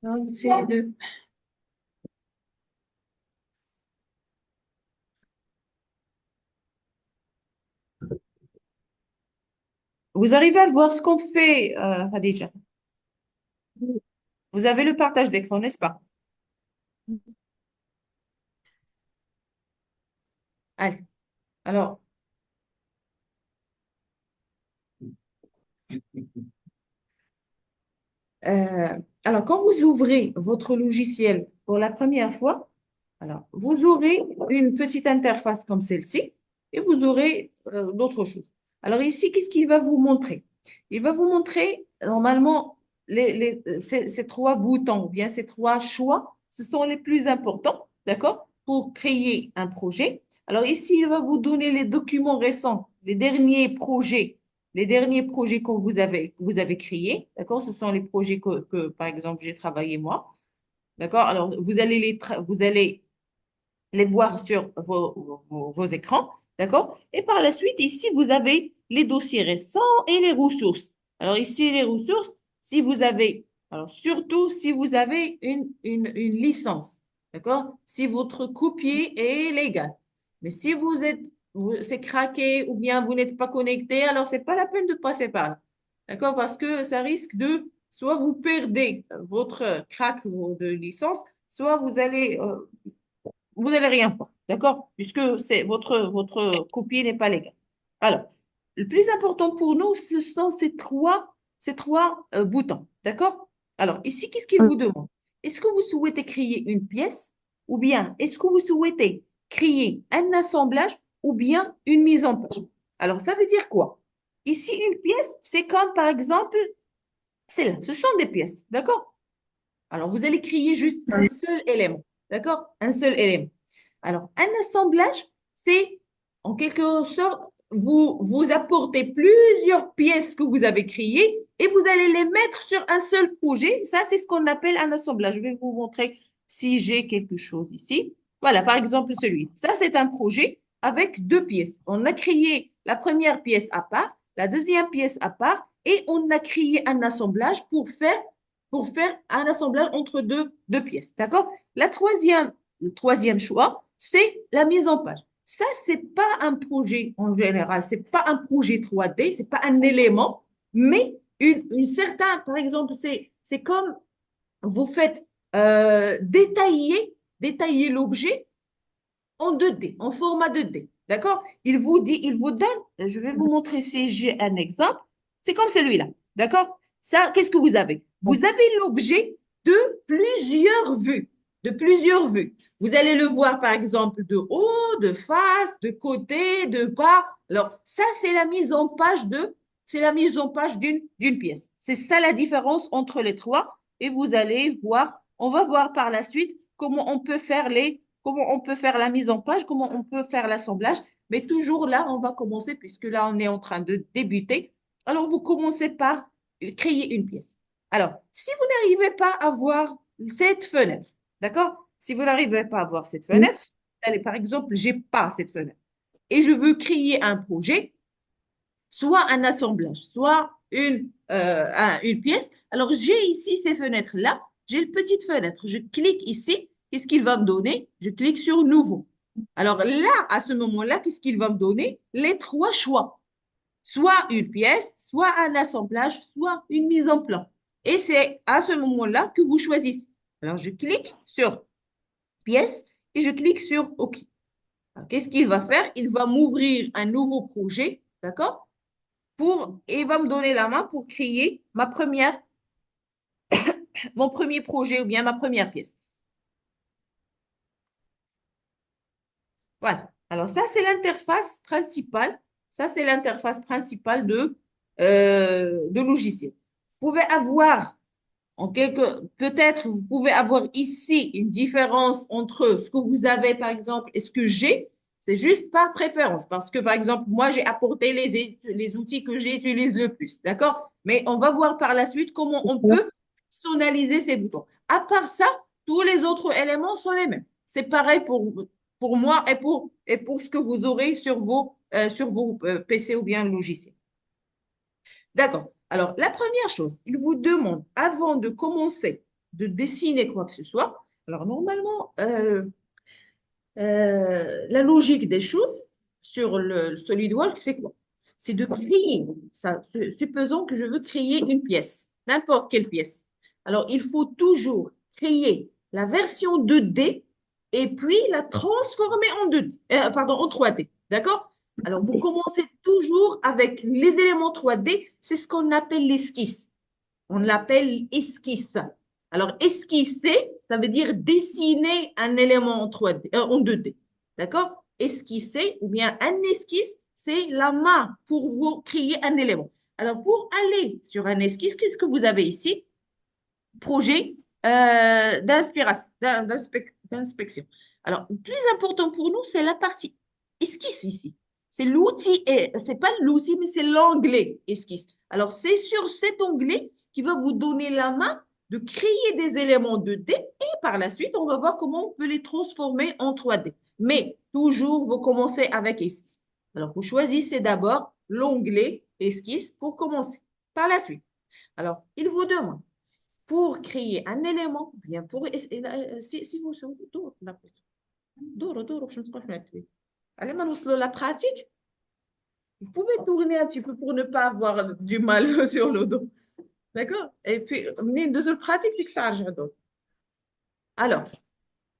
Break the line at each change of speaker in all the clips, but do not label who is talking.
On va essayer de... Vous arrivez à voir ce qu'on fait, Khadija? Vous avez le partage d'écran, n'est-ce pas? Allez. Alors, alors, quand vous ouvrez votre logiciel pour la première fois, alors, vous aurez une petite interface comme celle-ci et vous aurez d'autres choses. Alors ici, qu'est-ce qu'il va vous montrer? Il va vous montrer normalement ces trois boutons ou bien ces trois choix, ce sont les plus importants, d'accord, pour créer un projet. Alors ici, il va vous donner les documents récents, les derniers projets que vous avez créés, d'accord? Ce sont les projets par exemple, j'ai travaillé moi. D'accord? Alors, vous allez les voir sur vos écrans. D'accord? Et par la suite, ici, vous avez les dossiers récents et les ressources. Alors, ici, les ressources, si vous avez, alors surtout si vous avez une licence. D'accord? Si votre copier est légal. Mais si c'est craqué ou bien vous n'êtes pas connecté, alors c'est pas la peine de passer par là. D'accord? Parce que ça risque soit vous perdez votre crack de licence, soit vous allez rien voir, d'accord? Puisque votre copie n'est pas légale. Alors, le plus important pour nous, ce sont ces trois boutons, d'accord? Alors, ici, qu'est-ce qu'il vous demande? Est-ce que vous souhaitez créer une pièce ou bien est-ce que vous souhaitez créer un assemblage ou bien une mise en page? Alors, ça veut dire quoi? Ici, une pièce, c'est comme par exemple, c'est là, ce sont des pièces, d'accord? Alors, vous allez créer juste un seul élément, d'accord? Un seul élément. Alors, un assemblage, c'est en quelque sorte, vous apportez plusieurs pièces que vous avez créées et vous allez les mettre sur un seul projet. Ça, c'est ce qu'on appelle un assemblage. Je vais vous montrer si j'ai quelque chose ici. Voilà, par exemple, celui. Ça, c'est un projet avec deux pièces. On a créé la première pièce à part, la deuxième pièce à part et on a créé un assemblage pour faire un assemblage entre deux pièces. D'accord? Le troisième choix, c'est la mise en page. Ça, c'est pas un projet en général, c'est pas un projet 3D, c'est pas un élément, mais une certaine, par exemple, c'est comme vous faites détailler l'objet en 2D, en format 2D. D'accord? Il vous donne, je vais vous montrer si j'ai un exemple. C'est comme celui-là. D'accord? Ça, qu'est-ce que vous avez? Vous avez l'objet de plusieurs vues. De plusieurs vues. Vous allez le voir, par exemple, de haut, de face, de côté, de bas. Alors, ça, c'est la mise en page d'une pièce. C'est ça la différence entre les trois. Et vous allez voir, on va voir par la suite comment on peut faire la mise en page, comment on peut faire l'assemblage. Mais toujours là, on va commencer, puisque là, on est en train de débuter. Alors, vous commencez par créer une pièce. Alors, si vous n'arrivez pas à voir cette fenêtre, d'accord? Si vous n'arrivez pas à voir cette fenêtre, allez, par exemple, j'ai pas cette fenêtre et je veux créer un projet, soit un assemblage, soit une pièce. Alors, j'ai ici ces fenêtres-là. J'ai une petite fenêtre. Je clique ici. Qu'est-ce qu'il va me donner? Je clique sur Nouveau. Alors là, à ce moment-là, qu'est-ce qu'il va me donner? Les trois choix. Soit une pièce, soit un assemblage, soit une mise en plan. Et c'est à ce moment-là que vous choisissez. Alors, je clique sur pièce et je clique sur OK. Qu'est-ce qu'il va faire? Il va m'ouvrir un nouveau projet, d'accord? Et il va me donner la main pour créer mon premier projet ou bien ma première pièce. Voilà. Alors ça, c'est l'interface principale. Ça, c'est l'interface principale de logiciel. Vous pouvez avoir, peut-être, vous pouvez avoir ici une différence entre ce que vous avez, par exemple, et ce que j'ai. C'est juste par préférence. Parce que, par exemple, moi, j'ai apporté les outils que j'utilise le plus. D'accord? Mais on va voir par la suite comment on peut personnaliser ces boutons. À part ça, tous les autres éléments sont les mêmes. C'est pareil pour moi et pour ce que vous aurez sur vos PC ou bien logiciels. D'accord. Alors, la première chose, il vous demande, avant de commencer de dessiner quoi que ce soit, alors normalement, la logique des choses sur le SolidWorks, c'est quoi? C'est de créer, ça, supposons que je veux créer une pièce, n'importe quelle pièce. Alors, il faut toujours créer la version 2D et puis la transformer en 2D, pardon, en 3D. D'accord? Alors, vous commencez toujours avec les éléments 3D, c'est ce qu'on appelle l'esquisse. On l'appelle esquisse. Alors, esquisser, ça veut dire dessiner un élément en 3D, en 2D. D'accord? Esquisser ou bien un esquisse, c'est la main pour vous créer un élément. Alors, pour aller sur un esquisse, qu'est-ce que vous avez ici? Projet d'inspection. Alors, le plus important pour nous, c'est la partie esquisse ici. C'est l'outil, c'est pas l'outil, mais c'est l'onglet esquisse. Alors, c'est sur cet onglet qui va vous donner la main de créer des éléments 2D et par la suite, on va voir comment on peut les transformer en 3D. Mais toujours, vous commencez avec esquisse. Alors, vous choisissez d'abord l'onglet esquisse pour commencer. Par la suite, alors, il vous demande pour créer un élément, bien pour si vous allez la pratique, vous pouvez tourner un petit peu pour ne pas avoir du mal sur le dos. D'accord? Et puis, de pratique, que ça donc. Alors,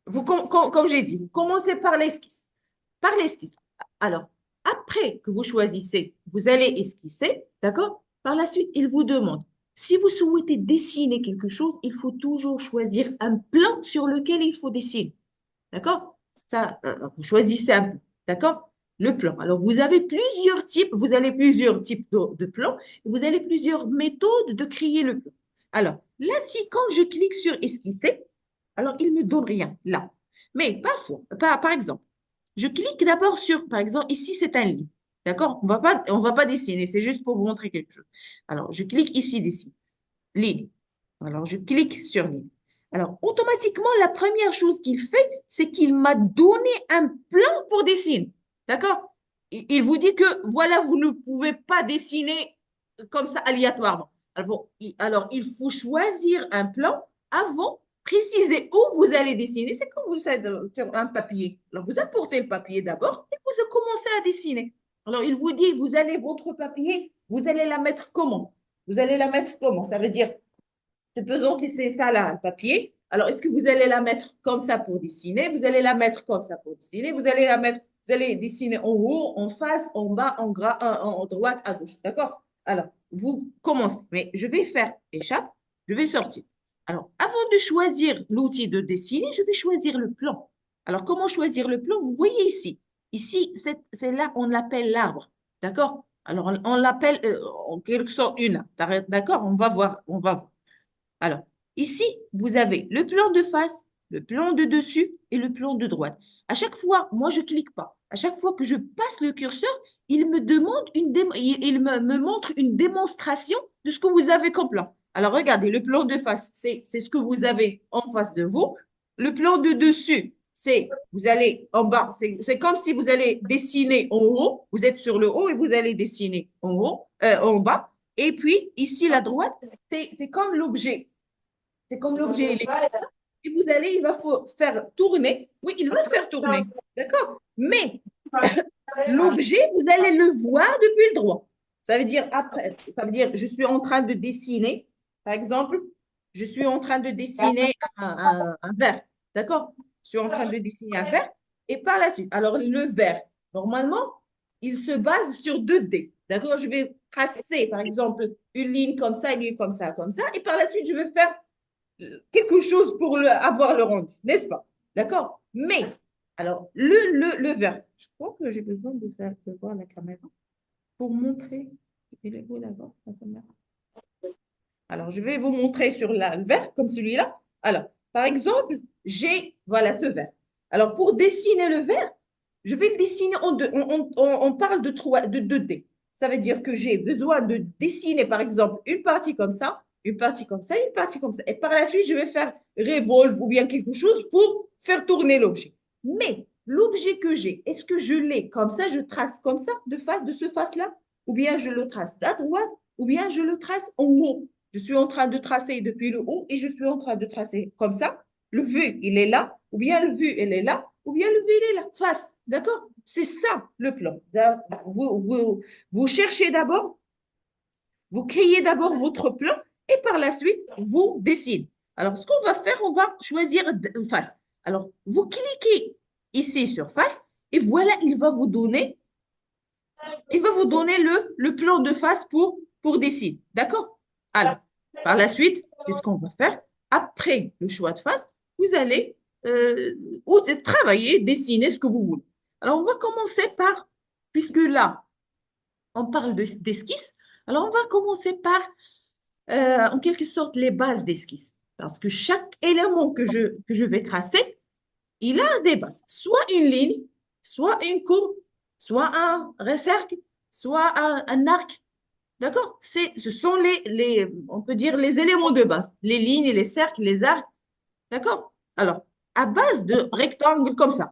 comme j'ai dit, vous commencez par l'esquisse. Par l'esquisse. Alors, après que vous choisissez, vous allez esquisser, d'accord? Par la suite, il vous demande, si vous souhaitez dessiner quelque chose, il faut toujours choisir un plan sur lequel il faut dessiner, d'accord? Ça, vous choisissez un plan, d'accord? Le plan. Alors, vous avez plusieurs types, vous avez plusieurs types de plans, et vous avez plusieurs méthodes de créer le plan. Alors, là, si quand je clique sur esquisser, alors il ne me donne rien, là. Mais parfois, par exemple, je clique d'abord sur, par exemple, ici, c'est un lit. D'accord? On va pas dessiner, c'est juste pour vous montrer quelque chose. Alors, je clique ici, dessine. Ligne. Alors, je clique sur ligne. Alors, automatiquement, la première chose qu'il fait, c'est qu'il m'a donné un plan pour dessiner. D'accord? Il vous dit que, voilà, vous ne pouvez pas dessiner comme ça aléatoirement. Alors, il faut choisir un plan avant, préciser où vous allez dessiner. C'est comme vous êtes sur un papier. Alors, vous apportez le papier d'abord et vous commencez à dessiner. Alors, il vous dit, vous allez, votre papier, vous allez la mettre comment? Vous allez la mettre comment? Ça veut dire, supposons que c'est ça là, un papier. Alors, est-ce que vous allez la mettre comme ça pour dessiner? Vous allez la mettre comme ça pour dessiner. Vous allez dessiner en haut, en face, en bas, en droite, à gauche. D'accord? Alors, vous commencez. Mais je vais faire échappe, je vais sortir. Alors, avant de choisir l'outil de dessiner, je vais choisir le plan. Alors, comment choisir le plan? Vous voyez ici. Ici, c'est là, on l'appelle l'arbre. D'accord? Alors, on l'appelle en quelque sorte une. D'accord? On va voir. On va voir. Alors, ici, vous avez le plan de face, le plan de dessus et le plan de droite. À chaque fois, moi, je ne clique pas. À chaque fois que je passe le curseur, il me demande il me montre une démonstration de ce que vous avez comme plan. Alors, regardez, le plan de face, c'est ce que vous avez en face de vous. Le plan de dessus, c'est vous allez en bas. C'est comme si vous allez dessiner en haut. Vous êtes sur le haut et vous allez dessiner en haut, en bas. Et puis, ici, la droite, c'est comme l'objet. C'est comme l'objet, il est là. Et vous allez, il va faire tourner. Oui, il va le faire tourner. D'accord? Mais l'objet, vous allez le voir depuis le droit. Ça veut dire, après, ça veut dire, je suis en train de dessiner, par exemple, je suis en train de dessiner un verre. D'accord? Je suis en train de dessiner un verre. Et par la suite, alors le verre, normalement, il se base sur 2D. D'accord? Je vais tracer, par exemple, une ligne comme ça, une ligne comme ça, comme ça. Et par la suite, je vais faire quelque chose pour avoir le rendu, n'est-ce pas? D'accord? Mais, alors, le verre, je crois que j'ai besoin de voir la caméra pour montrer. Il est où là-bas, la caméra? Alors, je vais vous montrer sur le verre, comme celui-là. Alors, par exemple, voilà, ce verre. Alors, pour dessiner le verre, je vais le dessiner en deux. On parle de 2D. Ça veut dire que j'ai besoin de dessiner, par exemple, une partie comme ça, une partie comme ça, une partie comme ça. Et par la suite, je vais faire revolve ou bien quelque chose pour faire tourner l'objet. Mais l'objet que j'ai, est-ce que je l'ai comme ça, je trace comme ça, de ce face-là, ou bien je le trace à droite, ou bien je le trace en haut Je suis en train de tracer depuis le haut et je suis en train de tracer comme ça. Le vu, il est là, ou bien le vu, il est là, ou bien le vu, il est là, face. D'accord? C'est ça le plan. Vous cherchez d'abord, vous créez d'abord votre plan et par la suite, vous dessinez. Alors, ce qu'on va faire, on va choisir face. Alors, vous cliquez ici sur face et voilà, il va vous donner le plan de face pour dessiner. D'accord? Alors, par la suite, qu'est-ce qu'on va faire? Après le choix de face, vous allez travailler, dessiner ce que vous voulez. Alors, on va commencer par, puisque là, on parle d'esquisse, alors on va commencer par, en quelque sorte, les bases d'esquisse. Parce que chaque élément que je vais tracer, il a des bases. Soit une ligne, soit une courbe, soit un cercle, soit un arc. D'accord? Ce sont on peut dire, les éléments de base. Les lignes, les cercles, les arcs. D'accord? Alors, à base de rectangles comme ça,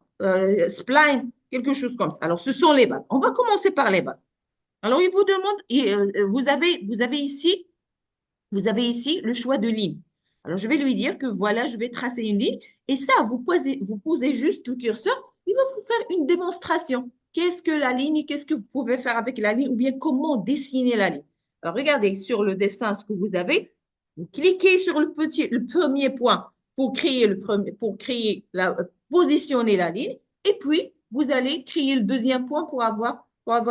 spline, quelque chose comme ça. Alors, ce sont les bases. On va commencer par les bases. Alors, il vous demande, vous avez ici le choix de ligne. Alors, je vais lui dire que voilà, je vais tracer une ligne. Et ça, vous posez juste le curseur. Il va vous faire une démonstration. Qu'est-ce que la ligne? Qu'est-ce que vous pouvez faire avec la ligne? Ou bien comment dessiner la ligne? Alors, regardez sur le dessin ce que vous avez. Vous cliquez sur le premier point pour créer positionner la ligne. Et puis, vous allez créer le deuxième point pour avoir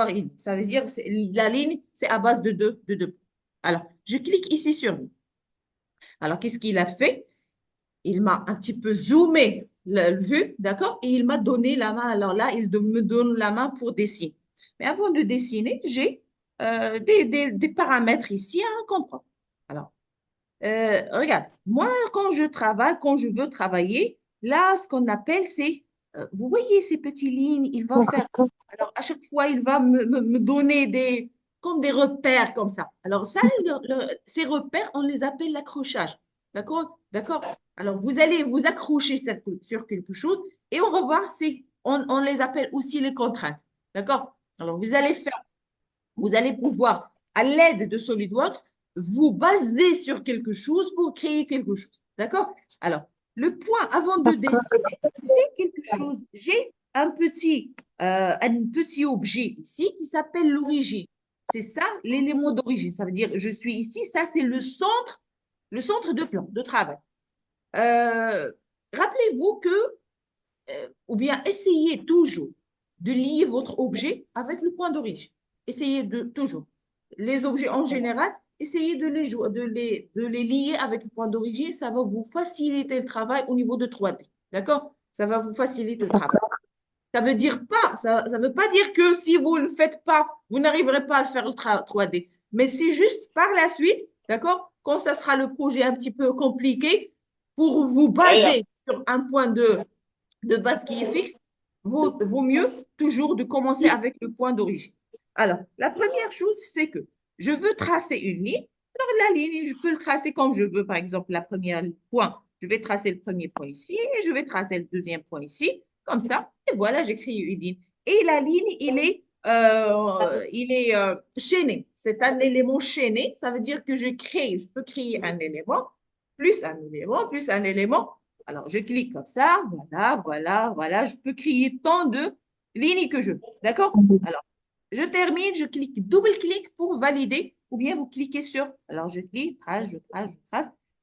une ligne. Ça veut dire que la ligne, c'est à base de deux points. Alors, je clique ici sur lui. Alors, qu'est-ce qu'il a fait? Il m'a un petit peu zoomé le vue, d'accord? Et il m'a donné la main. Alors là, me donne la main pour dessiner. Mais avant de dessiner, j'ai des paramètres ici à comprendre. Alors, regarde, moi, quand je veux travailler, là, ce qu'on appelle, c'est, vous voyez ces petites lignes, il va faire, alors à chaque fois, il va me donner comme des repères comme ça. Alors ça, ces repères, on les appelle l'accrochage. D'accord? D'accord? Alors, vous allez vous accrocher sur quelque chose et on va voir si on les appelle aussi les contraintes. D'accord? Alors, vous allez pouvoir, à l'aide de SolidWorks, vous baser sur quelque chose pour créer quelque chose. D'accord? Alors, le point avant de dessiner, j'ai un petit objet ici qui s'appelle l'origine. C'est ça l'élément d'origine. Ça veut dire, je suis ici, ça c'est le centre de plan, de travail. Euh, Rappelez-vous que, ou bien essayez toujours de lier votre objet avec le point d'origine. Essayez toujours. Les objets en général, essayez de les lier avec le point d'origine. Ça va vous faciliter le travail au niveau de 3D. D'accord? Ça va vous faciliter le travail. Ça veut pas dire que si vous ne le faites pas, vous n'arriverez pas à le faire le 3D. Mais c'est juste par la suite, d'accord? Quand ça sera le projet un petit peu compliqué, pour vous baser sur un point de base qui est fixe, vaut mieux toujours de commencer avec le point d'origine. Alors, la première chose, c'est que je veux tracer une ligne. Alors, la ligne, je peux le tracer comme je veux. Par exemple, la première point, je vais tracer le premier point ici et je vais tracer le deuxième point ici, comme ça. Et voilà, j'ai créé une ligne. Et la ligne, il est chaîné. C'est un élément chaîné. Ça veut dire que je peux créer un élément, plus un élément, plus un élément. Alors, je clique comme ça, voilà. Je peux créer tant de lignes que je veux. D'accord? Alors, je termine, je clique, double-clic pour valider, ou bien vous cliquez sur, alors je clique, je trace,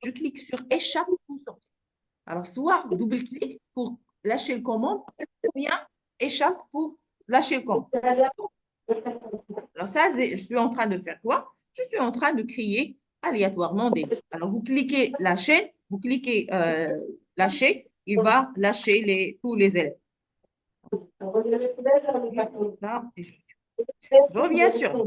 je clique sur échappe pour sortir. Alors, soit double-clic pour lâcher le commande, ou bien échappe pour lâcher le commande. Alors, ça, je suis en train de faire quoi? Je suis en train de créer aléatoirement des lignes. Alors, vous cliquez la chaîne, vous cliquez lâcher, il va lâcher tous les éléments. Ça, et je reviens sur.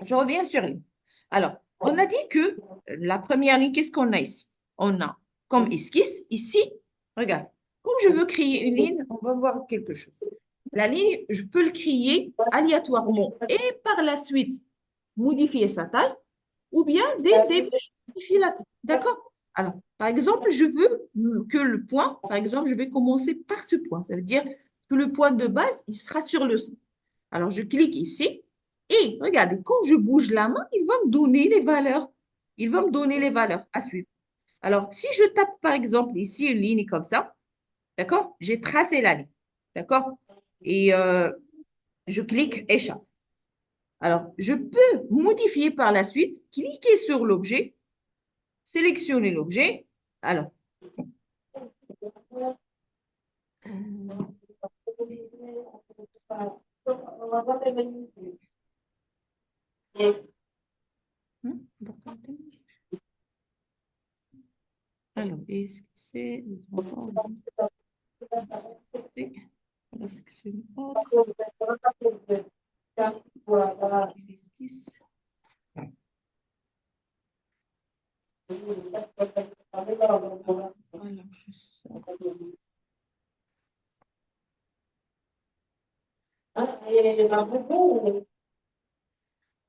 Je reviens sur lui. Alors, on a dit que la première ligne, qu'est-ce qu'on a ici? On a comme esquisse, ici, regarde, comme je veux créer une ligne, on va voir quelque chose. La ligne, je peux le créer aléatoirement et par la suite modifier sa taille ou bien dès le début, je modifie la taille. D'accord? Alors, par exemple, je veux que par exemple, je vais commencer par ce point. Ça veut dire que le point de base, il sera sur le son. Alors, je clique ici et regardez, quand je bouge la main, il va me donner les valeurs. Il va me donner les valeurs à suivre. Alors, si je tape par exemple ici une ligne comme ça, d'accord? J'ai tracé la ligne, d'accord? Et je clique échappe. Alors, je peux modifier par la suite, cliquer sur l'objet, sélectionner l'objet. Alors, euh, alors, est-ce que c'est la section autre? Alors, je sors.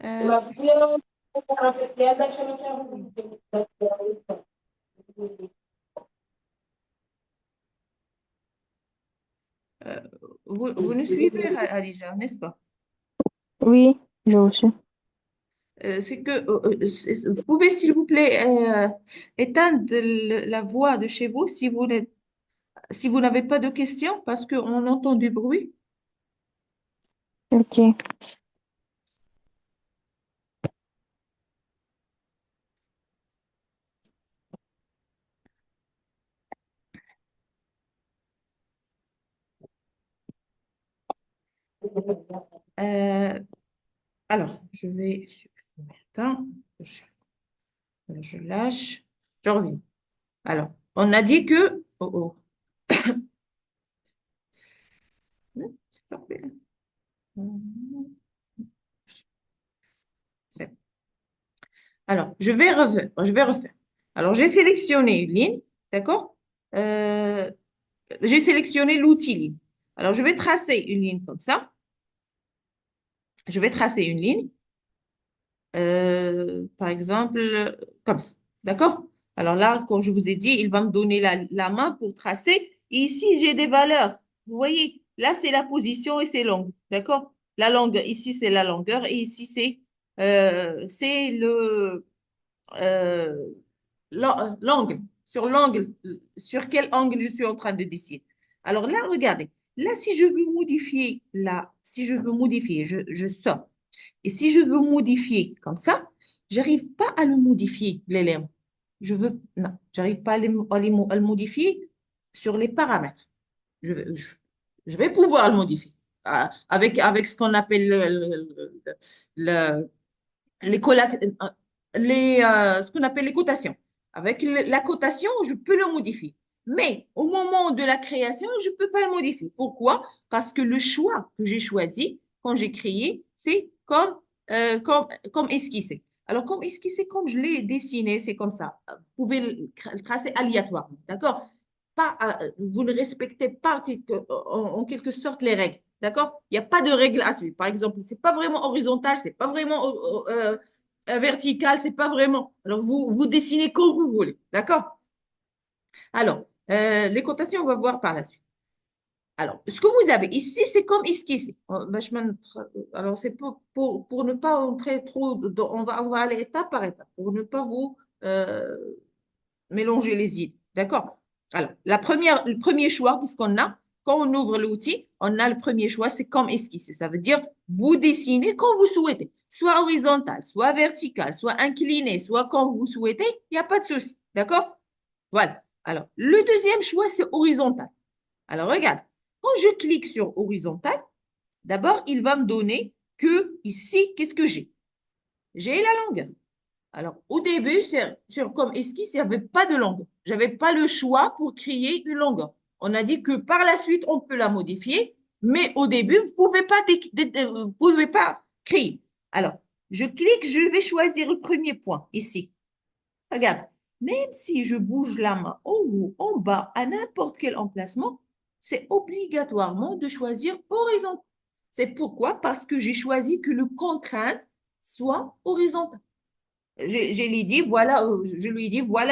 Euh, euh, vous nous suivez, Hadija, n'est-ce pas?
Oui, j'ai reçu.
C'est que vous pouvez, s'il vous plaît, éteindre la voix de chez vous si vous n'avez pas de questions, parce qu'on entend du bruit.
Ok.
Euh, alors, je vais supprimer. Attends, je, je lâche, je reviens. Alors, on a dit que... Oh, oh. C'est pas bien. C'est bon. Alors, je vais refaire. Alors, j'ai sélectionné une ligne, d'accord? Euh, j'ai sélectionné l'outil ligne. Alors, je vais tracer une ligne comme ça. Je vais tracer une ligne, par exemple, comme ça. D'accord? Alors là, comme je vous ai dit, il va me donner la main pour tracer. Et ici, j'ai des valeurs. Vous voyez, là, c'est la position et c'est l'angle. D'accord? La longueur, ici, c'est la longueur et ici, c'est euh, l'angle. Sur quel angle je suis en train de dessiner. Alors là, regardez. Là, si je veux modifier, si je veux modifier, je sors. Et si je veux modifier comme ça, j'arrive pas à le modifier, l'élément. Non, j'arrive pas à le modifier sur les paramètres. Je, vais- je, je vais pouvoir le modifier avec ce qu'on appelle le- les, colla- ce qu'on appelle les cotations. Avec la cotation, je peux le modifier. Mais au moment de la création, je ne peux pas le modifier. Pourquoi? Parce que le choix que j'ai choisi quand j'ai créé, c'est comme esquissé. Alors, comme esquissé, comme je l'ai dessiné, c'est comme ça. Vous pouvez le tracer aléatoirement, d'accord? Vous ne respectez pas en quelque sorte les règles, d'accord? Il n'y a pas de règles à suivre. Par exemple, c'est pas vraiment horizontal, c'est pas vraiment vertical, c'est pas vraiment. Alors, vous dessinez comme vous voulez, d'accord? Alors, les cotations, on va voir par la suite. Alors, ce que vous avez ici, c'est comme esquissé. Alors, c'est pour ne pas entrer trop, on va aller étape par étape, pour ne pas vous mélanger les idées. D'accord? Alors, le premier choix, qu'est-ce qu'on a? Quand on ouvre l'outil, on a le premier choix, c'est comme esquissé. Ça veut dire, vous dessinez quand vous souhaitez, soit horizontal, soit vertical, soit incliné, soit quand vous souhaitez, il n'y a pas de souci. D'accord? Voilà. Alors, le deuxième choix, c'est horizontal. Alors, regarde, quand je clique sur horizontal, d'abord, il va me donner que ici, qu'est-ce que j'ai? J'ai la longueur. Alors, au début, comme esquisse, il n'y avait pas de longueur. Je n'avais pas le choix pour créer une longueur. On a dit que par la suite, on peut la modifier, mais au début, vous pouvez pas créer. Alors, je clique, je vais choisir le premier point ici. Regarde, même si je bouge la main en haut, en bas, à n'importe quel emplacement, c'est obligatoirement de choisir horizontal. C'est pourquoi? Parce que j'ai choisi que le contrainte soit horizontal. Je lui ai dit, voilà,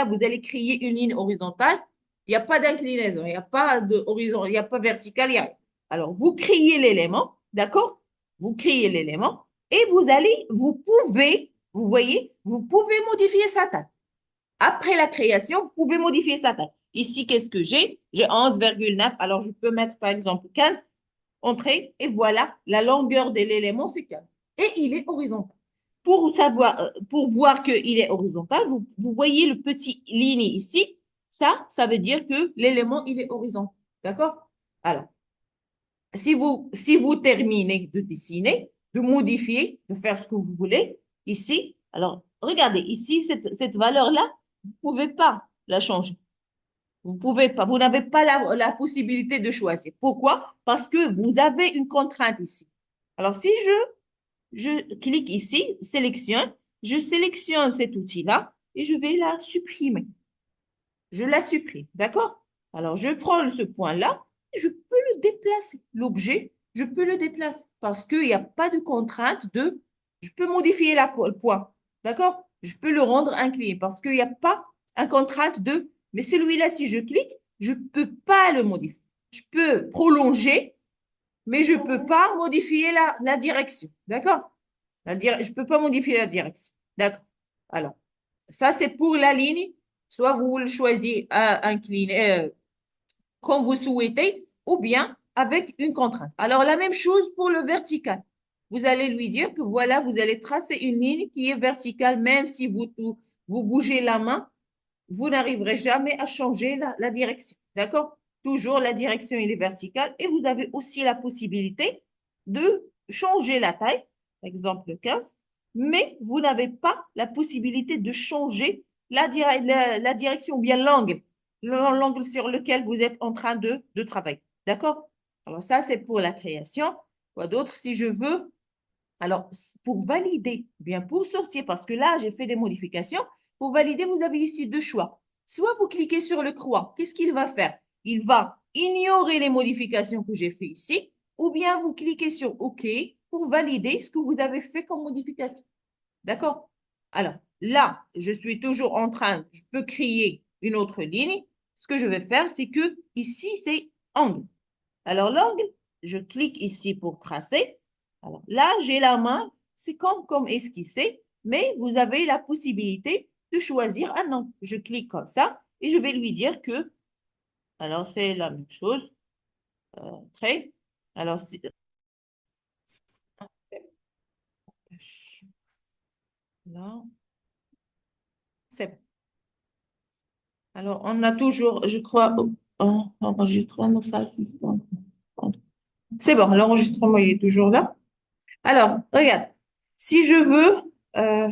vous allez créer une ligne horizontale. Il n'y a pas d'inclinaison, il n'y a pas de horizon, il n'y a pas vertical, il y a rien. Alors, vous créez l'élément, d'accord? vous créez l'élément et vous pouvez, vous voyez, vous pouvez modifier sa taille. Après la création, vous pouvez modifier sa taille. Ici, qu'est-ce que j'ai? J'ai 11,9. Alors, je peux mettre, par exemple, 15, entrée, et voilà, la longueur de l'élément, c'est 15. Et il est horizontal. Pour voir qu'il est horizontal, vous voyez le petit ligne ici. Ça veut dire que l'élément, il est horizontal. D'accord? Alors, si vous terminez de dessiner, de modifier, de faire ce que vous voulez, ici, alors, regardez, ici, cette valeur-là, vous ne pouvez pas la changer. Vous pouvez pas, vous n'avez pas la possibilité de choisir. Pourquoi? Parce que vous avez une contrainte ici. Alors, si je clique ici, je sélectionne cet outil-là et je vais la supprimer. Je la supprime, d'accord? Alors, je prends ce point-là et je peux le déplacer. L'objet, je peux le déplacer parce qu'il n'y a pas de contrainte je peux modifier le point, d'accord? Je peux le rendre incliné parce qu'il n'y a pas un contrainte mais celui-là, si je clique, je ne peux pas le modifier. Je peux prolonger, mais je ne peux pas modifier la direction, d'accord? Je ne peux pas modifier la direction, d'accord? Alors, ça, c'est pour la ligne. Soit vous le choisissez incliné comme vous souhaitez, ou bien avec une contrainte. Alors, la même chose pour le vertical. Vous allez lui dire que voilà, vous allez tracer une ligne qui est verticale, même si vous bougez la main, vous n'arriverez jamais à changer la direction. D'accord? Toujours la direction, elle est verticale. Et vous avez aussi la possibilité de changer la taille, par exemple 15, mais vous n'avez pas la possibilité de changer la direction ou bien l'angle sur lequel vous êtes en train de travailler. D'accord? Alors ça, c'est pour la création. Quoi d'autre? Si je veux, alors pour valider, bien pour sortir, parce que là, j'ai fait des modifications, pour valider, vous avez ici deux choix. Soit vous cliquez sur le croix, qu'est-ce qu'il va faire? Il va ignorer les modifications que j'ai fait ici, ou bien vous cliquez sur OK pour valider ce que vous avez fait comme modification. D'accord? Alors, là, je suis toujours je peux créer une autre ligne. Ce que je vais faire, c'est que ici, c'est angle. Alors, l'angle, je clique ici pour tracer. Alors, là, j'ai la main, c'est comme esquisser, mais vous avez la possibilité de choisir un angle. Je clique comme ça et je vais lui dire que, alors, c'est la même chose. Trait. Alors, là, c'est bon. Alors, on a toujours, je crois, enregistrement, ça, c'est bon, l'enregistrement, il est toujours là. Alors, regarde, si je veux, euh,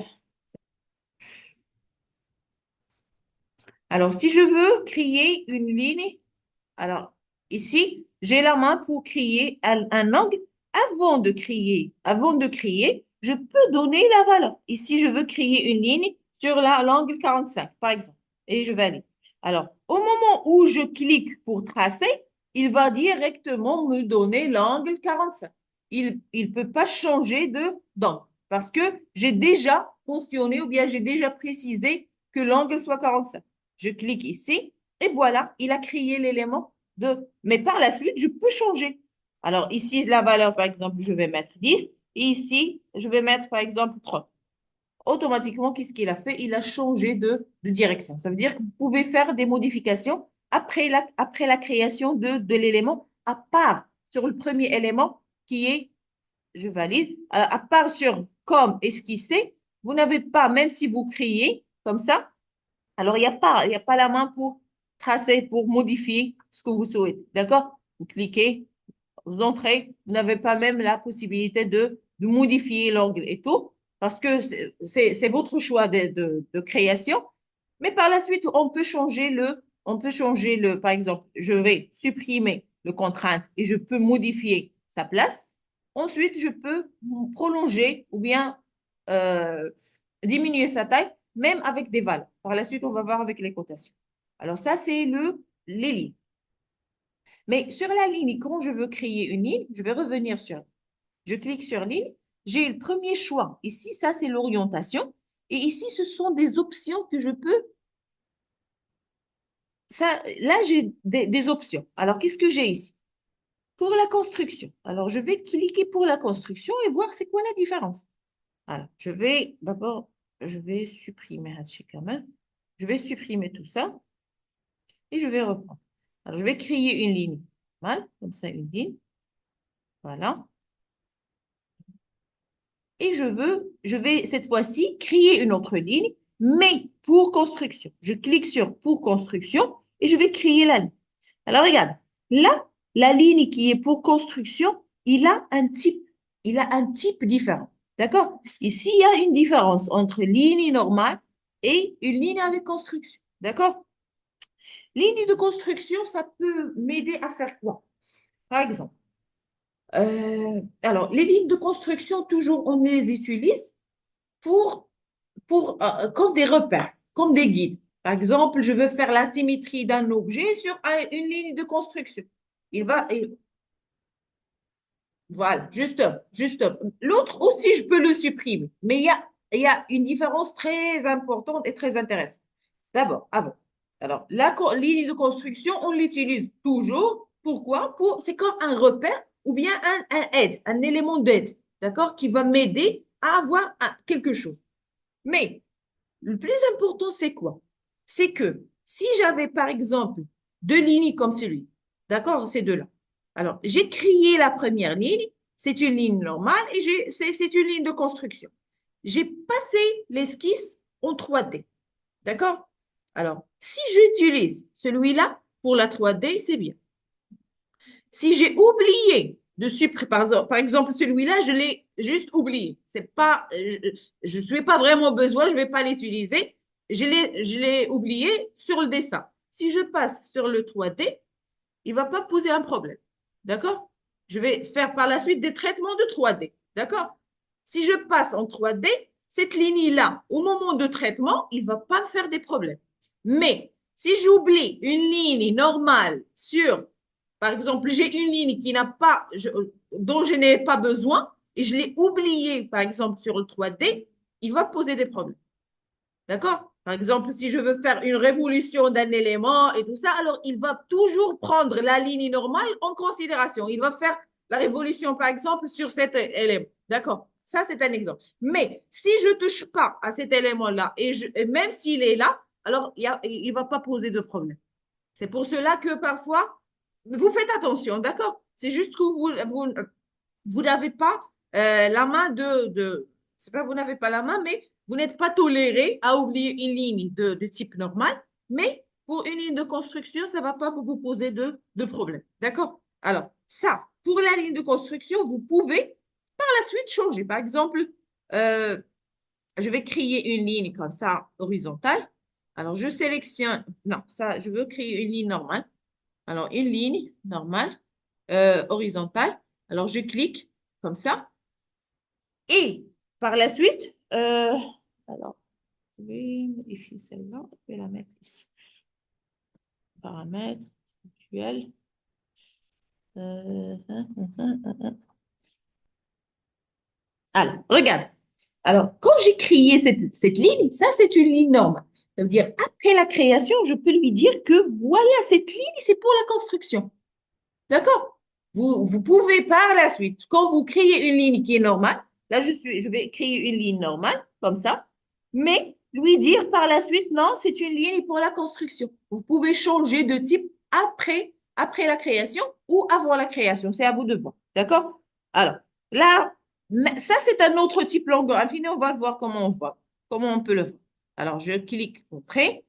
si je veux créer une ligne, alors ici, j'ai la main pour créer un angle. Avant de créer, je peux donner la valeur. Ici, je veux créer une ligne sur l'angle 45, par exemple, et je valide. Alors, au moment où je clique pour tracer, il va directement me donner l'angle 45. Il ne peut pas changer d'angle parce que j'ai déjà mentionné ou bien j'ai déjà précisé que l'angle soit 45. Je clique ici et voilà, il a créé l'élément mais par la suite, je peux changer. Alors ici, la valeur, par exemple, je vais mettre 10 et ici, je vais mettre, par exemple, 30. Automatiquement, qu'est-ce qu'il a fait? Il a changé de direction. Ça veut dire que vous pouvez faire des modifications après la création de l'élément, à part sur le premier élément qui est, je valide, à part sur comme esquissé, vous n'avez pas, même si vous créez comme ça, alors il y a pas la main pour tracer, pour modifier ce que vous souhaitez. D'accord? Vous cliquez, vous entrez, vous n'avez pas même la possibilité de modifier l'angle et tout, parce que c'est votre choix de création. Mais par la suite, par exemple, je vais supprimer le contrainte et je peux modifier sa place. Ensuite, je peux prolonger ou bien euh, diminuer sa taille, même avec des valeurs. Par la suite, on va voir avec les cotations. Alors ça, c'est les lignes. Mais sur la ligne, quand je veux créer une ligne, je vais revenir je clique sur ligne, j'ai le premier choix. Ici, ça, c'est l'orientation. Et ici, ce sont des options que je peux. Là, j'ai des options. Alors, qu'est-ce que j'ai ici? pour la construction. Alors, je vais cliquer pour la construction et voir c'est quoi la différence. Alors, je vais supprimer Hatchikaman. Je vais supprimer tout ça et je vais reprendre. Alors, je vais créer une ligne. Voilà, comme ça, une ligne. Voilà. Et je vais cette fois-ci créer une autre ligne, mais pour construction. Je clique sur pour construction et je vais créer la ligne. Alors, regarde, là, la ligne qui est pour construction, il a un type différent. D'accord? Ici, il y a une différence entre ligne normale et une ligne avec construction. D'accord? Ligne de construction, ça peut m'aider à faire quoi? Par exemple, alors, les lignes de construction, toujours, on les utilise pour, comme des repères, comme des guides. Par exemple, je veux faire la symétrie d'un objet sur une ligne de construction. Voilà, juste. L'autre aussi, je peux le supprimer. Mais il y a une différence très importante et très intéressante. D'abord, avant. Alors, la ligne de construction, on l'utilise toujours. Pourquoi? C'est comme un repère ou bien un aide, un élément d'aide, d'accord, qui va m'aider à avoir quelque chose. Mais le plus important, c'est quoi? C'est que si j'avais, par exemple, deux lignes comme celui, d'accord, ces deux-là. Alors, j'ai créé la première ligne, c'est une ligne normale et c'est une ligne de construction. J'ai passé l'esquisse en 3D, d'accord? Alors, si j'utilise celui-là pour la 3D, c'est bien. Si j'ai oublié de supprimer, par exemple, celui-là, je l'ai juste oublié. C'est pas, je ne suis pas vraiment besoin, je ne vais pas l'utiliser. Je l'ai oublié sur le dessin. Si je passe sur le 3D, il ne va pas poser un problème. D'accord? Je vais faire par la suite des traitements de 3D. D'accord? Si je passe en 3D, cette ligne-là, au moment de traitement, il ne va pas me faire des problèmes. Mais si j'oublie une ligne normale sur, par exemple, j'ai une ligne qui n'a pas, dont je n'ai pas besoin et je l'ai oubliée, par exemple, sur le 3D, il va poser des problèmes. D'accord? Par exemple, si je veux faire une révolution d'un élément et tout ça, alors il va toujours prendre la ligne normale en considération. Il va faire la révolution, par exemple, sur cet élément. D'accord? Ça, c'est un exemple. Mais si je ne touche pas à cet élément-là, et même s'il est là, alors il ne va pas poser de problème. C'est pour cela que parfois, vous faites attention, d'accord? C'est juste que vous n'avez pas la main c'est pas vous n'avez pas la main, mais vous n'êtes pas toléré à oublier une ligne de type normal. Mais pour une ligne de construction, ça ne va pas vous poser de problème. D'accord? Alors, ça, pour la ligne de construction, vous pouvez par la suite changer. Par exemple, euh, je vais créer une ligne comme ça, horizontale. Alors, je sélectionne, non, ça, je veux créer une ligne normale. Alors, une ligne normale, horizontale. Alors, je clique comme ça. Et par la suite, alors, je vais modifier celle-là. Je vais la mettre ici. Paramètres, actuels. Alors, regarde. Alors, quand j'ai créé cette ligne, ça, c'est une ligne normale. Ça veut dire, après la création, je peux lui dire que voilà, cette ligne, c'est pour la construction. D'accord? Vous pouvez par la suite, quand vous créez une ligne qui est normale, là, je vais créer une ligne normale, comme ça, mais lui dire par la suite, non, c'est une ligne pour la construction. Vous pouvez changer de type après la création ou avant la création. C'est à vous de voir. D'accord? Alors, là, ça, c'est un autre type longueur infinie. On va le voir comment on peut le voir. Alors, je clique Entrée.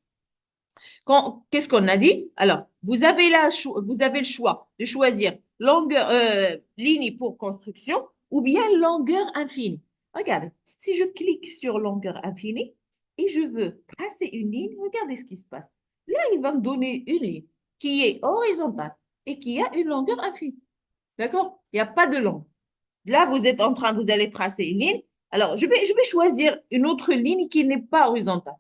Qu'est-ce qu'on a dit? Alors, vous avez le choix de choisir ligne pour construction ou bien longueur infinie. Regardez, si je clique sur longueur infinie et je veux tracer une ligne, regardez ce qui se passe. Là, il va me donner une ligne qui est horizontale et qui a une longueur infinie. D'accord? Il n'y a pas de longue. Là, vous allez tracer une ligne. Alors, je vais choisir une autre ligne qui n'est pas horizontale.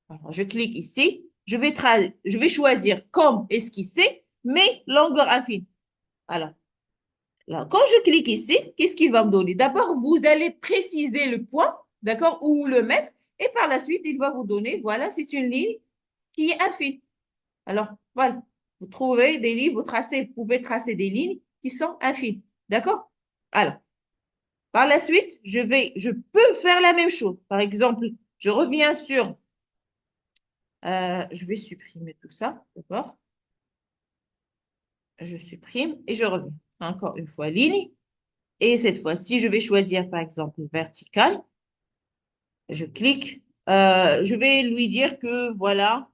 Alors, je clique ici. Je vais choisir comme esquissé, mais longueur infinie. Alors, quand je clique ici, qu'est-ce qu'il va me donner? D'abord, vous allez préciser le point, d'accord, où le mettre. Et par la suite, il va vous donner, voilà, c'est une ligne qui est infine. Alors, voilà, vous trouvez des lignes, vous pouvez tracer des lignes qui sont infinies. D'accord? Alors, par la suite, je peux faire la même chose. Par exemple, je reviens sur, je vais supprimer tout ça, d'accord? Je supprime et je reviens. Encore une fois, ligne. Et cette fois-ci, je vais choisir, par exemple, vertical. Je clique. Je vais lui dire que voilà,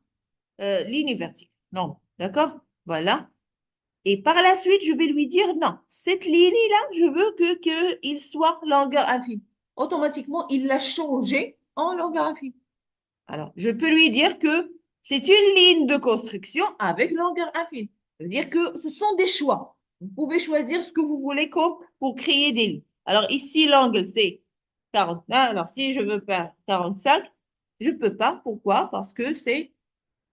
ligne verticale. Non, d'accord? Voilà. Et par la suite, je vais lui dire non, cette ligne-là, je veux qu'il soit longueur infinie. Automatiquement, il l'a changé en longueur infinie. Alors, je peux lui dire que c'est une ligne de construction avec longueur infinie. Ça veut dire que ce sont des choix. Vous pouvez choisir ce que vous voulez comme pour créer des lignes. Alors, ici, l'angle, c'est 40. Alors, si je veux faire 45, je ne peux pas. Pourquoi? Parce que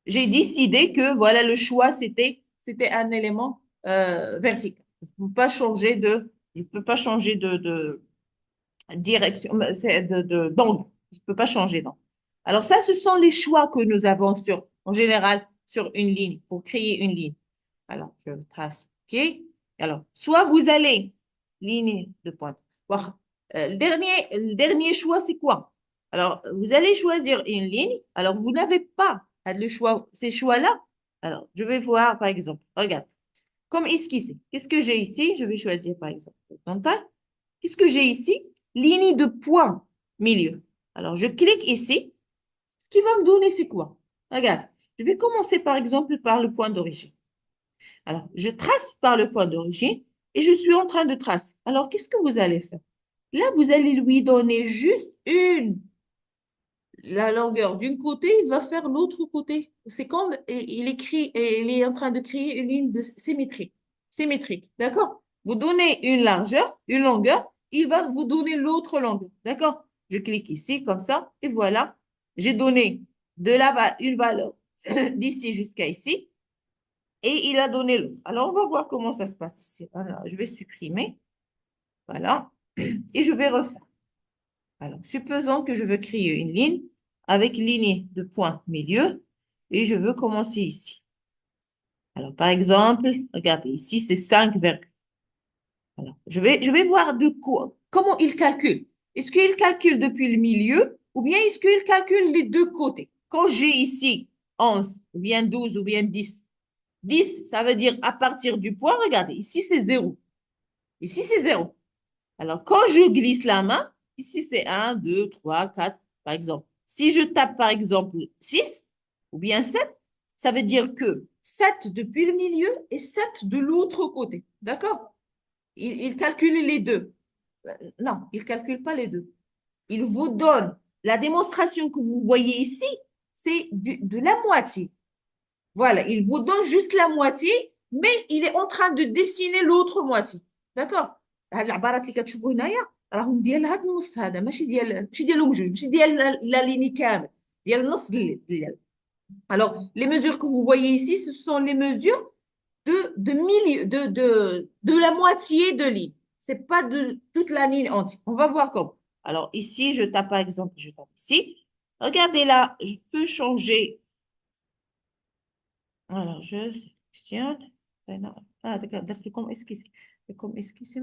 j'ai décidé que, voilà, le choix, c'était un élément vertical. Je ne peux pas changer de direction, d'angle. Je ne peux pas changer d'angle. Alors ça, ce sont les choix que nous avons en général, sur une ligne, pour créer une ligne. Alors, je trace, OK? Alors, soit vous allez, ligne de pointe. Voilà. Le dernier choix, c'est quoi? Alors, vous allez choisir une ligne. Alors, vous n'avez pas le choix, ces choix-là. Alors, je vais voir, par exemple, regarde, comme esquissé. Qu'est-ce que j'ai ici? Je vais choisir, par exemple, horizontal. Qu'est-ce que j'ai ici? Ligne de point milieu. Alors, je clique ici. Ce qui va me donner, c'est quoi? Regarde, je vais commencer par exemple par le point d'origine. Alors, je trace par le point d'origine et je suis en train de tracer. Alors, qu'est-ce que vous allez faire? Là, vous allez lui donner juste la longueur d'un côté, il va faire l'autre côté. C'est comme il est en train de créer une ligne de symétrique. Symétrique, d'accord? Vous donnez une largeur, une longueur, il va vous donner l'autre longueur, d'accord? Je clique ici comme ça et voilà, j'ai donné une valeur d'ici jusqu'à ici et il a donné l'autre. Alors, on va voir comment ça se passe ici. Alors, je vais supprimer, voilà, et je vais refaire. Alors, supposons que je veux créer une ligne avec ligne de point milieu et je veux commencer ici. Alors, par exemple, regardez, ici, c'est 5 virgule. Alors, je vais voir de quoi, comment il calcule. Est-ce qu'il calcule depuis le milieu ou bien est-ce qu'il calcule les deux côtés? Quand j'ai ici 11 ou bien 12 ou bien 10, 10, ça veut dire à partir du point, regardez, ici, c'est 0. Ici, c'est 0. Alors, quand je glisse la main, ici c'est 1, 2, 3, 4, par exemple. Si je tape par exemple 6 ou bien 7, ça veut dire que 7 depuis le milieu et 7 de l'autre côté. D'accord? Il calcule les deux. Non, il ne calcule pas les deux. Il vous donne la démonstration que vous voyez ici, c'est de la moitié. Voilà, il vous donne juste la moitié, mais il est en train de dessiner l'autre moitié. d'accord. العبارات اللي كتشوفوا هنايا راهم ديال هذا النص هذا ماشي ديالهم جوج ماشي ديال لا ليني كامل ديال النص ديال. Alors, les mesures que vous voyez ici, ce sont les mesures de la moitié de ligne. C'est pas de toute la ligne entière. On va voir comment. Alors, ici, je tape par exemple, je tape ici. Regardez là, je peux changer. Alors, je sélectionne. Ah, d'accord, c'est comme esquisse. C'est comme esquisse.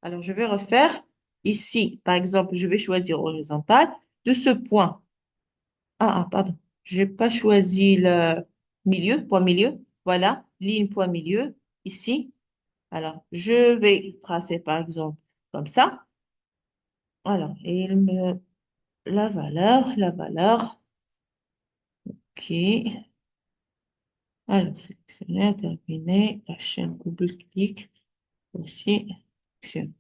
Alors, je vais refaire. Ici, par exemple, je vais choisir horizontal. De ce point. Pardon. Je n'ai pas choisi le milieu, point milieu. Voilà, ligne, point milieu. Ici. Alors, je vais tracer, par exemple, comme ça. Alors, et la valeur. OK. Alors, sélectionner, terminer, la chaîne double-clic, aussi, action.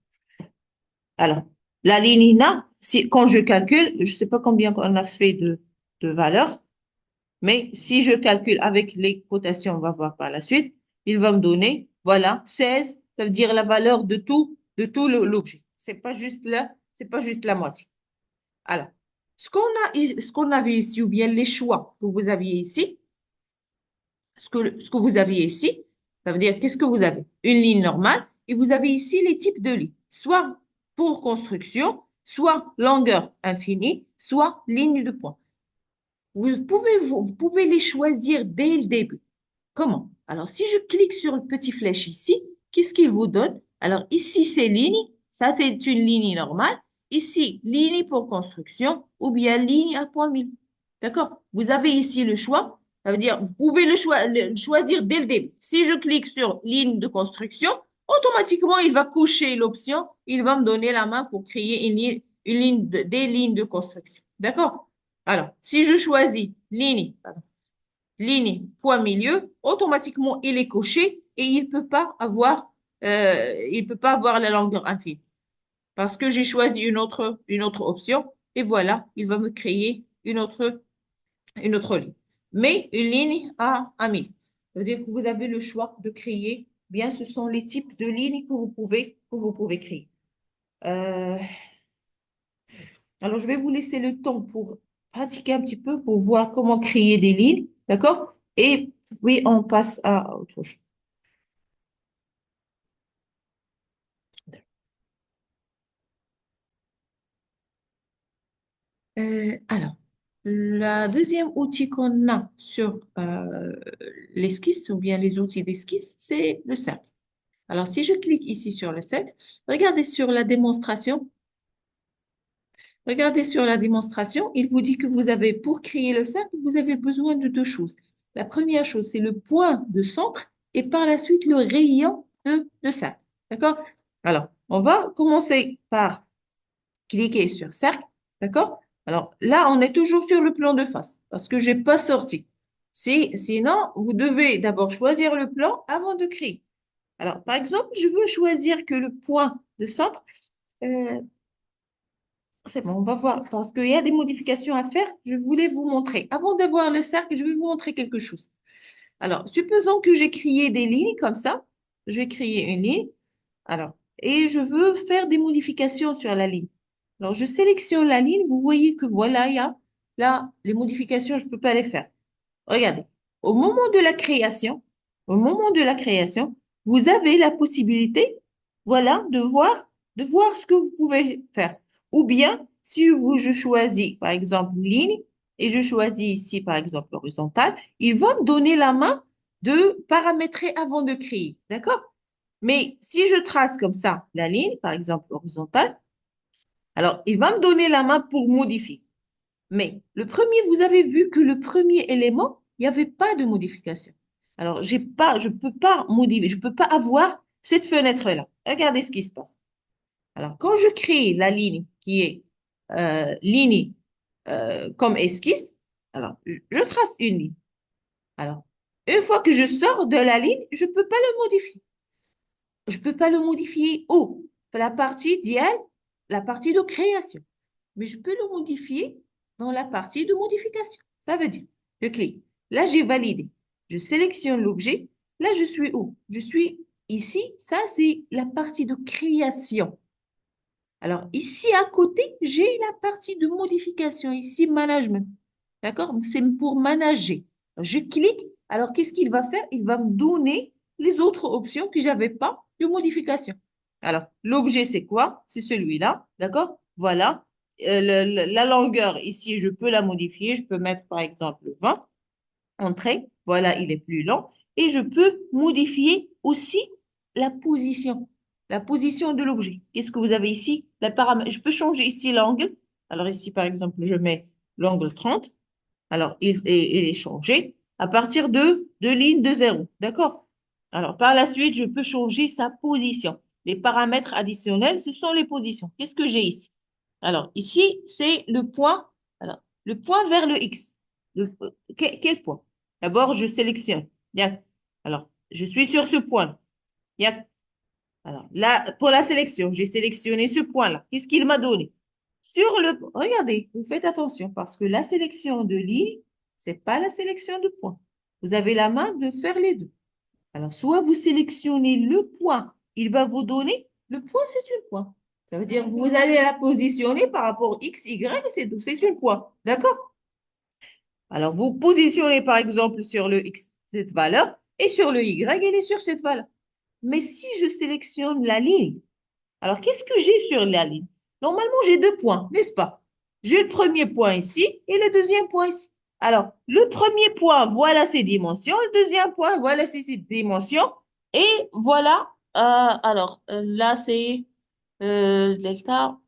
Alors, la ligne là, quand je calcule, je ne sais pas combien on a fait de valeurs, mais si je calcule avec les cotations, on va voir par la suite, il va me donner, voilà, 16, ça veut dire la valeur de tout l'objet. C'est pas juste la moitié. Alors, ce qu'on a vu ici, ou bien les choix que vous aviez ici, ce que vous aviez ici, ça veut dire qu'est-ce que vous avez? Une ligne normale et vous avez ici les types de lignes, soit pour construction, soit longueur infinie, soit ligne de point. Vous pouvez les choisir dès le début. Comment? Alors, si je clique sur le petit flèche ici, qu'est-ce qu'il vous donne? Alors, ici, c'est ligne. Ça, c'est une ligne normale. Ici, ligne pour construction ou bien ligne à point mille. D'accord? Vous avez ici le choix. Ça veut dire, vous pouvez le choisir dès le début. Si je clique sur ligne de construction, automatiquement, il va cocher l'option. Il va me donner la main pour créer des lignes de construction. D'accord? Alors, si je choisis ligne, point milieu, automatiquement, il est coché et il peut pas avoir la longueur infinie parce que j'ai choisi une autre option et voilà, il va me créer une autre ligne. Mais une ligne à 1000. Ça veut dire que vous avez le choix de créer. Bien, ce sont les types de lignes que vous pouvez créer. Euh, alors, je vais vous laisser le temps pour pratiquer un petit peu, pour voir comment créer des lignes. D'accord? Et puis, on passe à autre chose. Alors, le deuxième outil qu'on a sur l'esquisse ou bien les outils d'esquisse, c'est le cercle. Alors, si je clique ici sur le cercle, regardez sur la démonstration. Regardez sur la démonstration, il vous dit que vous avez, pour créer le cercle, vous avez besoin de deux choses. La première chose, c'est le point de centre et par la suite le rayon de cercle. D'accord? Alors, on va commencer par cliquer sur cercle. D'accord? Alors là, on est toujours sur le plan de face parce que je n'ai pas sorti. Sinon, vous devez d'abord choisir le plan avant de créer. Alors, par exemple, je veux choisir que le point de centre, euh, c'est bon, on va voir, parce qu'il y a des modifications à faire. Je voulais vous montrer. Avant d'avoir le cercle, je vais vous montrer quelque chose. Alors, supposons que j'ai créé des lignes comme ça. Je vais créer une ligne. Alors, et je veux faire des modifications sur la ligne. Alors, je sélectionne la ligne. Vous voyez que voilà, il y a là, les modifications, je ne peux pas les faire. Regardez, au moment de la création, au moment de la création, vous avez la possibilité, voilà, de voir ce que vous pouvez faire. Ou bien, si je choisis, par exemple, ligne, et je choisis ici, par exemple, horizontale, il va me donner la main de paramétrer avant de créer. D'accord? Mais si je trace comme ça la ligne, par exemple, horizontale, alors il va me donner la main pour modifier. Mais le premier, vous avez vu que le premier élément, il n'y avait pas de modification. Alors, je peux pas modifier, je peux pas avoir cette fenêtre-là. Regardez ce qui se passe. Alors, quand je crée la ligne qui est ligne comme esquisse, alors je trace une ligne. Alors, une fois que je sors de la ligne, je ne peux pas le modifier. Je ne peux pas le modifier où? La partie dial, la partie de création. Mais je peux le modifier dans la partie de modification. Ça veut dire, je clique. Là, j'ai validé. Je sélectionne l'objet. Là, je suis où? Je suis ici. Ça, c'est la partie de création. Alors, ici, à côté, j'ai la partie de modification. Ici, management. D'accord? C'est pour manager. Je clique. Alors, qu'est-ce qu'il va faire? Il va me donner les autres options que je n'avais pas de modification. Alors, l'objet, c'est quoi? C'est celui-là. D'accord? Voilà. La longueur, ici, je peux la modifier. Je peux mettre, par exemple, 20. Entrée. Voilà, il est plus long. Et je peux modifier aussi la position. La position de l'objet. Qu'est-ce que vous avez ici? Je peux changer ici l'angle. Alors ici, par exemple, je mets l'angle 30. Alors, il est changé à partir de lignes de 0. D'accord? Alors, par la suite, je peux changer sa position. Les paramètres additionnels, ce sont les positions. Qu'est-ce que j'ai ici? Alors, ici, c'est le point. Alors, le point vers le X. Quel point? D'abord, je sélectionne. Bien. Alors, je suis sur ce point. Bien. Alors, là, pour la sélection, j'ai sélectionné ce point-là. Qu'est-ce qu'il m'a donné? Regardez, vous faites attention parce que la sélection de ligne, c'est pas la sélection de points. Vous avez la main de faire les deux. Alors, soit vous sélectionnez le point, il va vous donner, le point, c'est une point. Ça veut dire que vous allez la positionner par rapport X, Y, c'est une point. D'accord? Alors, vous positionnez par exemple sur le X cette valeur et sur le Y, elle est sur cette valeur. Mais si je sélectionne la ligne, alors qu'est-ce que j'ai sur la ligne? Normalement, j'ai deux points, n'est-ce pas? J'ai le premier point ici et le deuxième point ici. Alors, le premier point, voilà ses dimensions. Le deuxième point, voilà ses dimensions. Et voilà Alors, là, c'est delta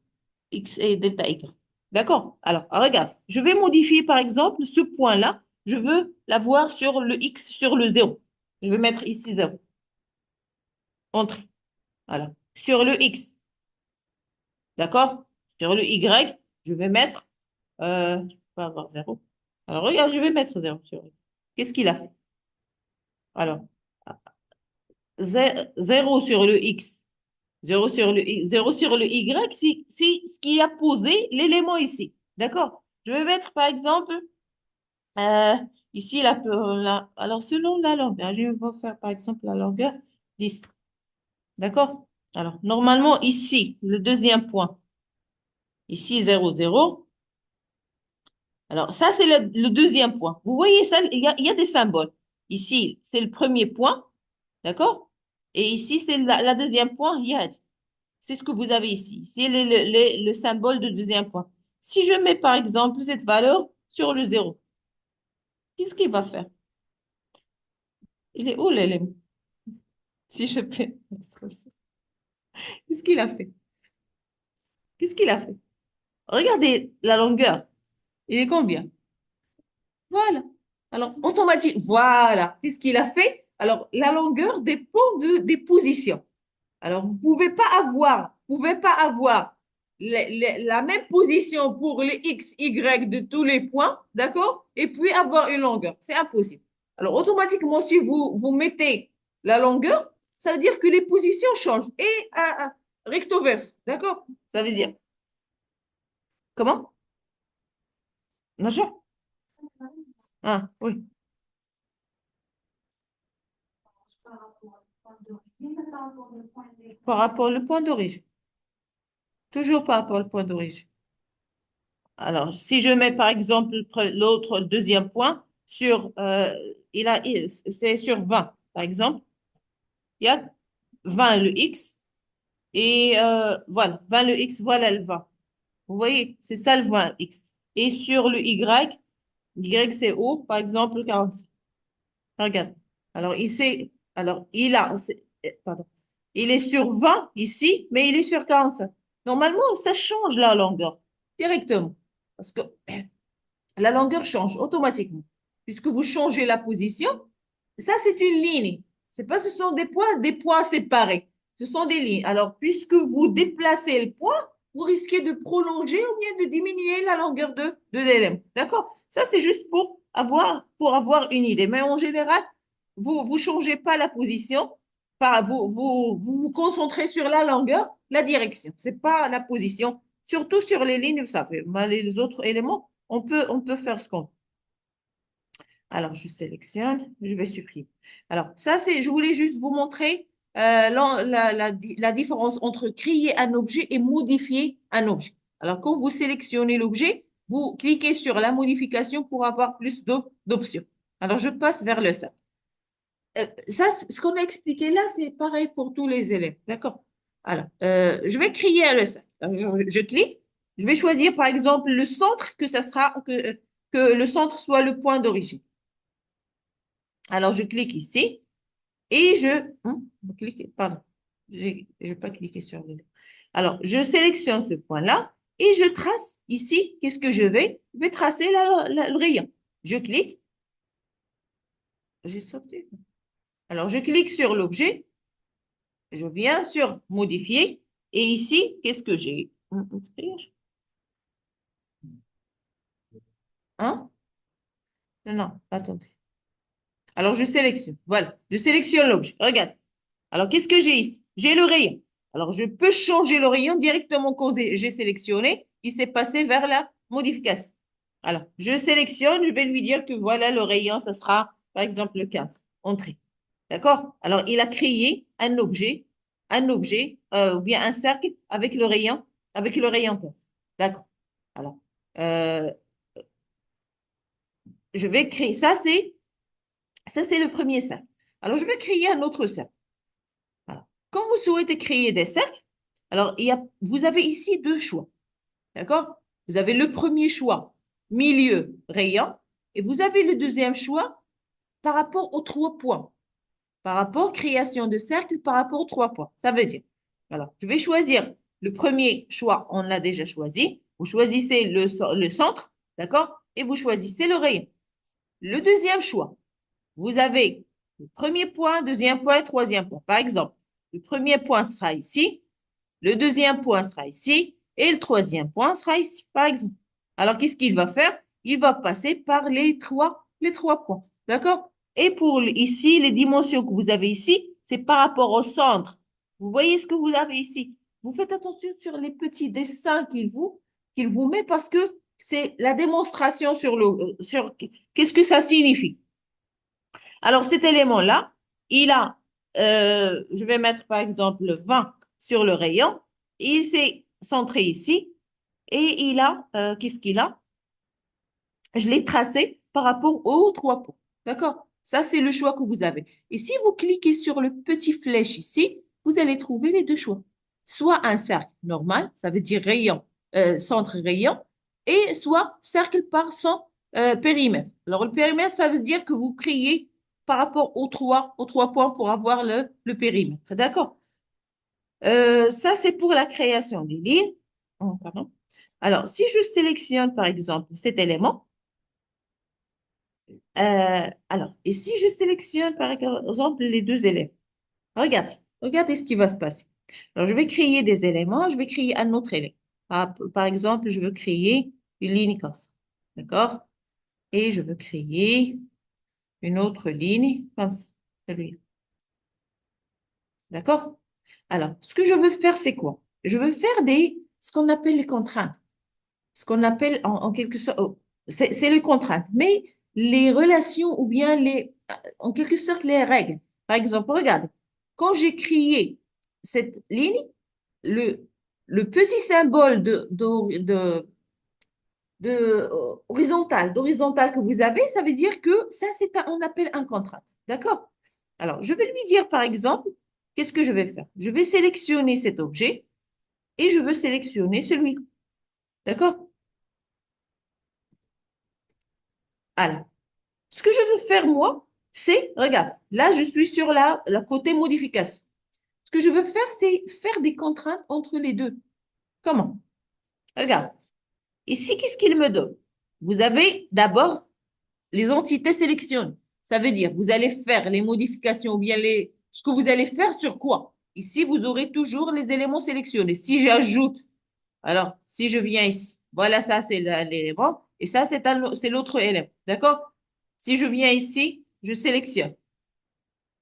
X et delta Y. D'accord? Alors, regarde, je vais modifier, par exemple, ce point-là. Je veux l'avoir sur le X, sur le 0. Je vais mettre ici 0. Entrée. Voilà. Sur le X. D'accord? Sur le Y, je vais mettre, je peux pas avoir 0. Alors, regarde, je vais mettre 0 sur lui. Qu'est-ce qu'il a fait? Alors, 0 sur le X, 0 sur le Y, c'est ce qui a posé l'élément ici. D'accord? Je vais mettre, par exemple, euh, ici, alors, selon la longueur, je vais faire, par exemple, la longueur 10. D'accord? Alors, normalement, ici, le deuxième point, ici, 0, 0. Alors, ça, c'est le deuxième point. Vous voyez ça, il y a des symboles. Ici, c'est le premier point, d'accord? Et ici, c'est la deuxième point, yad. C'est ce que vous avez ici. C'est le symbole de deuxième point. Si je mets, par exemple, cette valeur sur le zéro, qu'est-ce qu'il va faire? Il est où l'élément? Si je fais... Qu'est-ce qu'il a fait? Qu'est-ce qu'il a fait? Regardez la longueur. Il est combien? Voilà. Alors, automatique, voilà. Qu'est-ce qu'il a fait? Alors, la longueur dépend des positions. Alors, vous pouvez pas avoir la même position pour les X, Y de tous les points, d'accord? Et puis avoir une longueur. C'est impossible. Alors, automatiquement, si vous mettez la longueur, ça veut dire que les positions changent. Et recto verso, d'accord? Ça veut dire, comment? Naja? Ah, oui. Par rapport au point d'origine. Toujours par rapport au point d'origine. Alors, si je mets par exemple l'autre deuxième point sur, c'est sur 20, par exemple, il y a 20 le X et voilà, 20 le X, voilà le 20. Vous voyez, c'est ça le 20 X. Et sur le Y c'est O, par exemple, 45. Regarde. Alors, pardon, il est sur 20 ici, mais il est sur 45. Normalement, ça change la longueur directement. Parce que la longueur change automatiquement. Puisque vous changez la position, ça, c'est une ligne. C'est pas, ce sont des points séparés. Ce sont des lignes. Alors, puisque vous déplacez le point, vous risquez de prolonger ou bien de diminuer la longueur de l'élément. D'accord? Ça, c'est juste pour avoir une idée. Mais en général, vous changez pas la position. Vous concentrez sur la longueur, la direction. C'est pas la position. Surtout sur les lignes, vous savez. Mais les autres éléments, on peut faire ce qu'on veut. Alors, je sélectionne, je vais supprimer. Alors, ça, je voulais juste vous montrer la différence entre créer un objet et modifier un objet. Alors, quand vous sélectionnez l'objet, vous cliquez sur la modification pour avoir plus d'options. Alors, je passe vers le ça. Ça, ce qu'on a expliqué là, c'est pareil pour tous les élèves. D'accord? Alors, je vais créer un sac. Alors, je clique. Je vais choisir, par exemple, le centre, que le centre soit le point d'origine. Alors, je clique ici et pardon, je n'ai pas cliqué sur le. Alors, je sélectionne ce point-là et je trace ici. Qu'est-ce que je vais? Je vais tracer le rayon. Je clique. J'ai sauté. Alors, je clique sur l'objet. Je viens sur modifier. Et ici, qu'est-ce que j'ai? Hein? Non, non, attendez. Alors, je sélectionne. Voilà, je sélectionne l'objet. Regarde. Alors, qu'est-ce que j'ai ici? J'ai le rayon. Alors, je peux changer le rayon directement quand j'ai sélectionné. Il s'est passé vers la modification. Alors, je sélectionne, je vais lui dire que voilà, le rayon, ça sera, par exemple, le 15. Entrée. D'accord? Alors, il a créé ou bien un cercle avec le rayon 15. D'accord. Alors, euh, je vais créer, ça c'est le premier cercle. Alors, je vais créer un autre cercle. Voilà. Quand vous souhaitez créer des cercles, alors vous avez ici deux choix. D'accord? Vous avez le premier choix, milieu, rayon, et vous avez le deuxième choix par rapport aux trois points. par rapport création de cercle par rapport aux 3 points. Ça veut dire, alors, je vais choisir le premier choix, on l'a déjà choisi. Vous choisissez le centre, d'accord? Et vous choisissez le rayon. Le deuxième choix, vous avez le premier point, deuxième point, troisième point. Par exemple, le premier point sera ici, le deuxième point sera ici et le troisième point sera ici, par exemple. Alors, qu'est-ce qu'il va faire? Il va passer par les trois points. D'accord? Et pour ici, les dimensions que vous avez ici, c'est par rapport au centre. Vous voyez ce que vous avez ici. Vous faites attention sur les petits dessins qu'il vous met parce que c'est la démonstration sur qu'est-ce que ça signifie. Alors, cet élément-là, il a, je vais mettre par exemple le 20 sur le rayon. Il s'est centré ici et il a, qu'est-ce qu'il a? Je l'ai tracé par rapport aux 3 points. D'accord? Ça, c'est le choix que vous avez. Et si vous cliquez sur le petit flèche ici, vous allez trouver les deux choix. Soit un cercle normal, ça veut dire rayon, centre rayon, et soit cercle par son périmètre. Alors, le périmètre, ça veut dire que vous créez par rapport aux trois points pour avoir le périmètre. D'accord? Ça, c'est pour la création des lignes. Oh, pardon. Alors, si je sélectionne, par exemple, cet élément, alors, et si je sélectionne, par exemple, les deux éléments, regardez ce qui va se passer. Alors, je vais créer des éléments, je vais créer un autre élément. Par exemple, je veux créer une ligne comme ça. D'accord? Et je veux créer une autre ligne comme ça. Celui-là. D'accord? Alors, ce que je veux faire, c'est quoi? Je veux faire ce qu'on appelle les contraintes. Ce qu'on appelle en quelque sorte, c'est les contraintes, mais les relations ou bien en quelque sorte les règles. Par exemple, regarde, quand j'ai créé cette ligne, le, le petit symbole d'horizontal que vous avez, ça veut dire que ça, on appelle un contrainte. D'accord? Alors, je vais lui dire, par exemple, qu'est-ce que je vais faire? Je vais sélectionner cet objet et je veux sélectionner celui-là. D'accord? Alors, ce que je veux faire, moi, c'est, regarde, là, je suis sur la côté modification. Ce que je veux faire, c'est faire des contraintes entre les deux. Comment? Regarde, ici, qu'est-ce qu'il me donne? Vous avez d'abord les entités sélectionnées. Ça veut dire, vous allez faire les modifications ou bien ce que vous allez faire sur quoi? Ici, vous aurez toujours les éléments sélectionnés. Si j'ajoute, alors, si je viens ici, voilà, ça, c'est l'élément, et ça, c'est l'autre élément. D'accord? Si je viens ici, je sélectionne.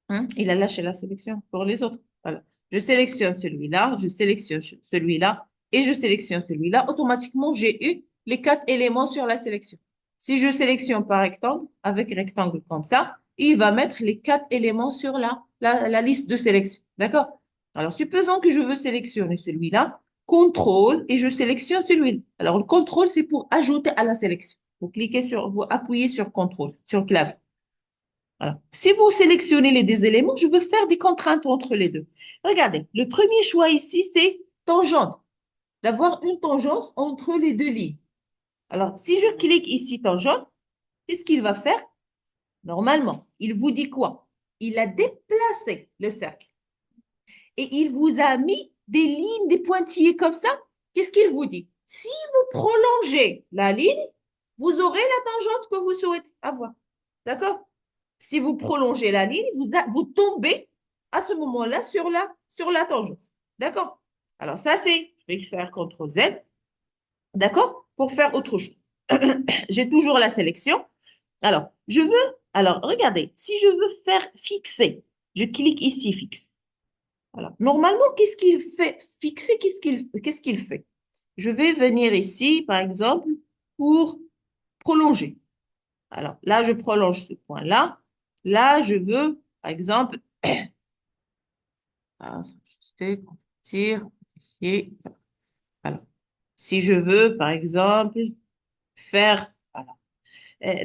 Hein? Il a lâché la sélection pour les autres. Voilà. Je sélectionne celui-là, je sélectionne celui-là et je sélectionne celui-là. Automatiquement, j'ai eu les 4 éléments sur la sélection. Si je sélectionne par rectangle, avec rectangle comme ça, il va mettre les 4 éléments sur la liste de sélection. D'accord? Alors, supposons que je veux sélectionner celui-là, contrôle, et je sélectionne celui-là. Alors, le contrôle, c'est pour ajouter à la sélection. Vous appuyez sur contrôle, sur clavier. Voilà. Si vous sélectionnez les deux éléments, je veux faire des contraintes entre les deux. Regardez, le premier choix ici, c'est tangente, d'avoir une tangence entre les deux lignes. Alors, si je clique ici tangente, qu'est-ce qu'il va faire? Normalement, il vous dit quoi? Il a déplacé le cercle et il vous a mis des lignes, des pointillés comme ça. Qu'est-ce qu'il vous dit? Si vous prolongez la ligne, vous aurez la tangente que vous souhaitez avoir. D'accord? Si vous prolongez la ligne, vous tombez à ce moment-là sur la tangente. D'accord? Alors, ça, je vais faire CTRL Z, d'accord? Pour faire autre chose. J'ai toujours la sélection. Alors, regardez, si je veux faire fixer, je clique ici, fixe. Alors, normalement, qu'est-ce qu'il fait? Fixer, qu'est-ce qu'il fait? Je vais venir ici, par exemple, pour prolonger. Alors, là, je prolonge ce point-là. Là, je veux, par exemple, ajuster, convertir, modifier. Alors, si je veux, par exemple, faire, voilà.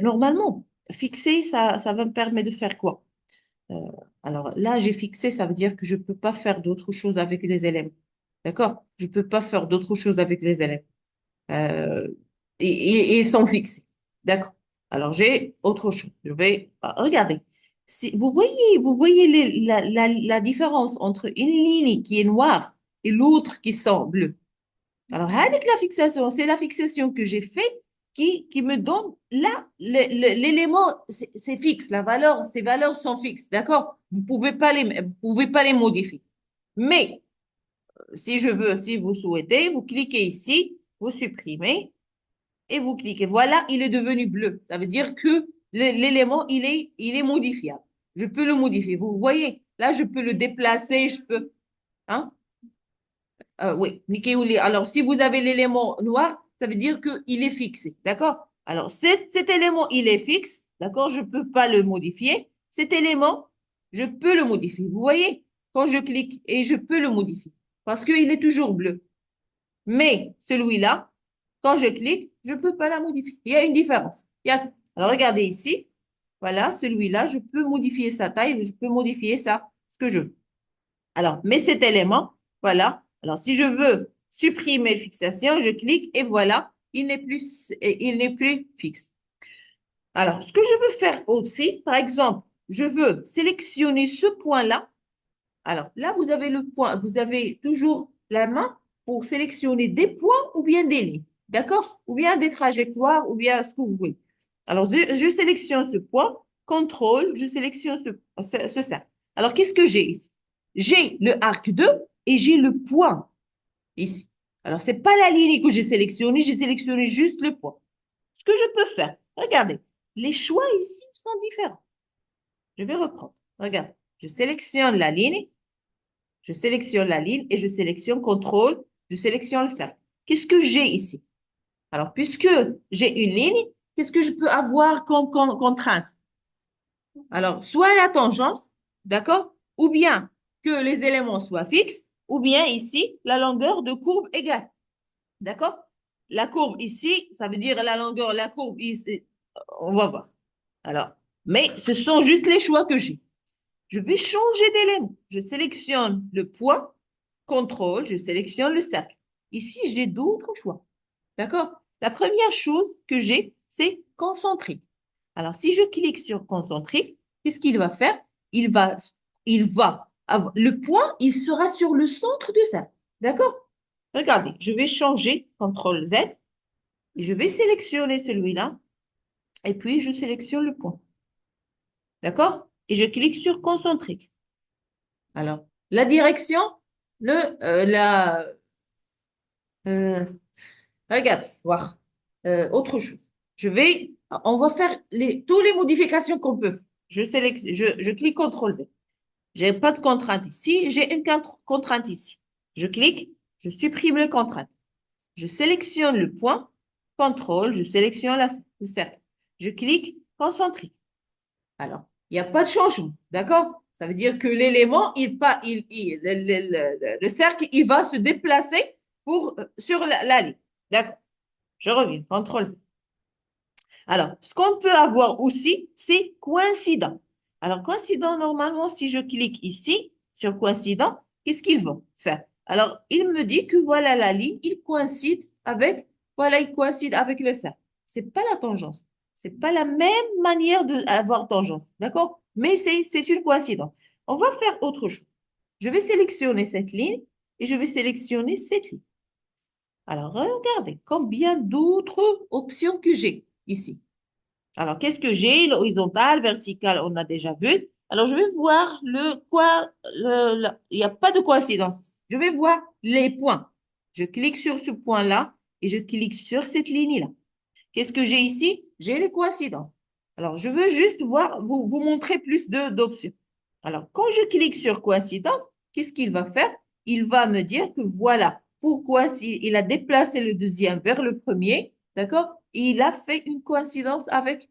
Normalement, fixer, ça va me permettre de faire quoi? Euh, alors là, j'ai fixé, ça veut dire que je ne peux pas faire d'autre chose avec les éléments. D'accord? Je ne peux pas faire d'autre chose avec les éléments. Euh, et ils sont fixés. D'accord? Alors, j'ai autre chose. Regardez. vous voyez la différence entre une ligne qui est noire et l'autre qui sont bleues. Alors, avec la fixation, c'est la fixation que j'ai faite qui me donne là, l'élément, c'est fixe, ces valeurs sont fixes, d'accord? Vous pouvez pas les modifier. Mais, si je veux, si vous souhaitez, vous cliquez ici, vous supprimez et vous cliquez. Voilà, il est devenu bleu. Ça veut dire que l'élément, il est modifiable. Je peux le modifier. Vous voyez, là, je peux le déplacer, je peux, hein? Oui, Nikeouli. Alors, si vous avez l'élément noir, ça veut dire qu'il est fixé. D'accord? Alors, cet élément, il est fixe. D'accord? Je ne peux pas le modifier. Cet élément, je peux le modifier. Vous voyez? Quand je clique et je peux le modifier parce qu'il est toujours bleu. Mais celui-là, quand je clique, je ne peux pas la modifier. Il y a une différence. Alors, regardez ici. Voilà, celui-là, je peux modifier sa taille, je peux modifier ça, ce que je veux. Alors, mais cet élément, voilà. Alors, si je veux supprimer fixation, je clique et voilà, il n'est plus fixe. Alors, ce que je veux faire aussi, par exemple, je veux sélectionner ce point-là. Alors, là, vous avez le point, vous avez toujours la main pour sélectionner des points ou bien des lignes. D'accord? Ou bien des trajectoires ou bien ce que vous voulez. Alors, je sélectionne ce point, contrôle, je sélectionne ce cercle. Alors, qu'est-ce que j'ai ici? J'ai le arc 2 et j'ai le point ici. Alors, ce n'est pas la ligne que j'ai sélectionné juste le point. Ce que je peux faire, regardez, les choix ici sont différents. Je vais reprendre. Regardez, je sélectionne la ligne et je sélectionne contrôle, je sélectionne le cercle. Qu'est-ce que j'ai ici? Alors, puisque j'ai une ligne, qu'est-ce que je peux avoir comme contrainte? Alors, soit la tangence, d'accord? Ou bien que les éléments soient fixes, ou bien ici, la longueur de courbe égale. D'accord? La courbe ici, ça veut dire la longueur, la courbe ici, on va voir. Alors, mais ce sont juste les choix que j'ai. Je vais changer d'élément. Je sélectionne le point, contrôle, je sélectionne le cercle. Ici, j'ai d'autres choix. D'accord? La première chose que j'ai, c'est concentrique. Alors, si je clique sur concentrique, qu'est-ce qu'il va faire? Il va, le point, il sera sur le centre du cercle. D'accord? Regardez, je vais changer, CTRL Z, et je vais sélectionner celui-là, et puis je sélectionne le point. D'accord? Et je clique sur concentrique. Alors, la direction, le, la, euh, regarde, voir, autre chose. On va faire toutes les modifications qu'on peut. Je clique CTRL V. Je n'ai pas de contrainte ici, j'ai une contrainte ici. Je clique, je supprime les contraintes. Je sélectionne le point, contrôle, je sélectionne le cercle. Je clique, concentrique. Alors, il n'y a pas de changement, d'accord? Ça veut dire que l'élément, le cercle, il va se déplacer sur la ligne. D'accord? Je reviens, contrôle Z. Alors, ce qu'on peut avoir aussi, c'est coïncident. Alors, coïncident, normalement, si je clique ici sur coïncident, qu'est-ce qu'ils vont faire? Alors, il me dit que voilà la ligne, il coïncide avec le cercle. C'est pas la tangence. C'est pas la même manière d'avoir tangence. D'accord? Mais c'est une coïncidence. On va faire autre chose. Je vais sélectionner cette ligne et je vais sélectionner cette ligne. Alors, regardez combien d'autres options que j'ai ici. Alors, qu'est-ce que j'ai? L'horizontal, vertical, on a déjà vu. Alors, je vais voir il n'y a pas de coïncidence. Je vais voir les points. Je clique sur ce point-là et je clique sur cette ligne-là. Qu'est-ce que j'ai ici? J'ai les coïncidences. Alors, je veux juste vous montrer plus d'options. Alors, quand je clique sur coïncidence, qu'est-ce qu'il va faire? Il va me dire que voilà pourquoi il a déplacé le deuxième vers le premier, d'accord? Et il a fait une coïncidence avec.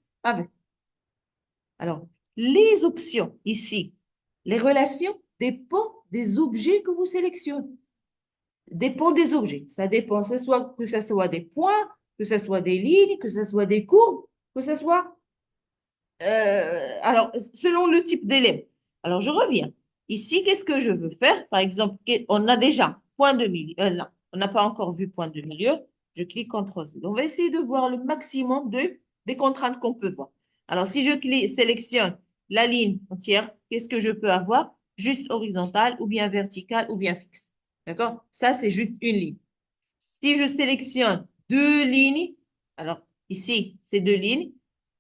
Alors, les options ici, les relations dépendent des objets que vous sélectionnez. Dépend des objets. Ça dépend, que ce soit des points, que ce soit des lignes, que ce soit des courbes, que ce soit alors, selon le type d'élément. Alors, je reviens. Ici, qu'est-ce que je veux faire? Par exemple, on a déjà point de milieu. Non, on n'a pas encore vu point de milieu. Je clique CTRL-C. On va essayer de voir le maximum des contraintes qu'on peut voir. Alors, si je sélectionne la ligne entière, qu'est-ce que je peux avoir? Juste horizontale ou bien verticale ou bien fixe. D'accord? Ça, c'est juste une ligne. Si je sélectionne deux lignes, alors ici, c'est deux lignes,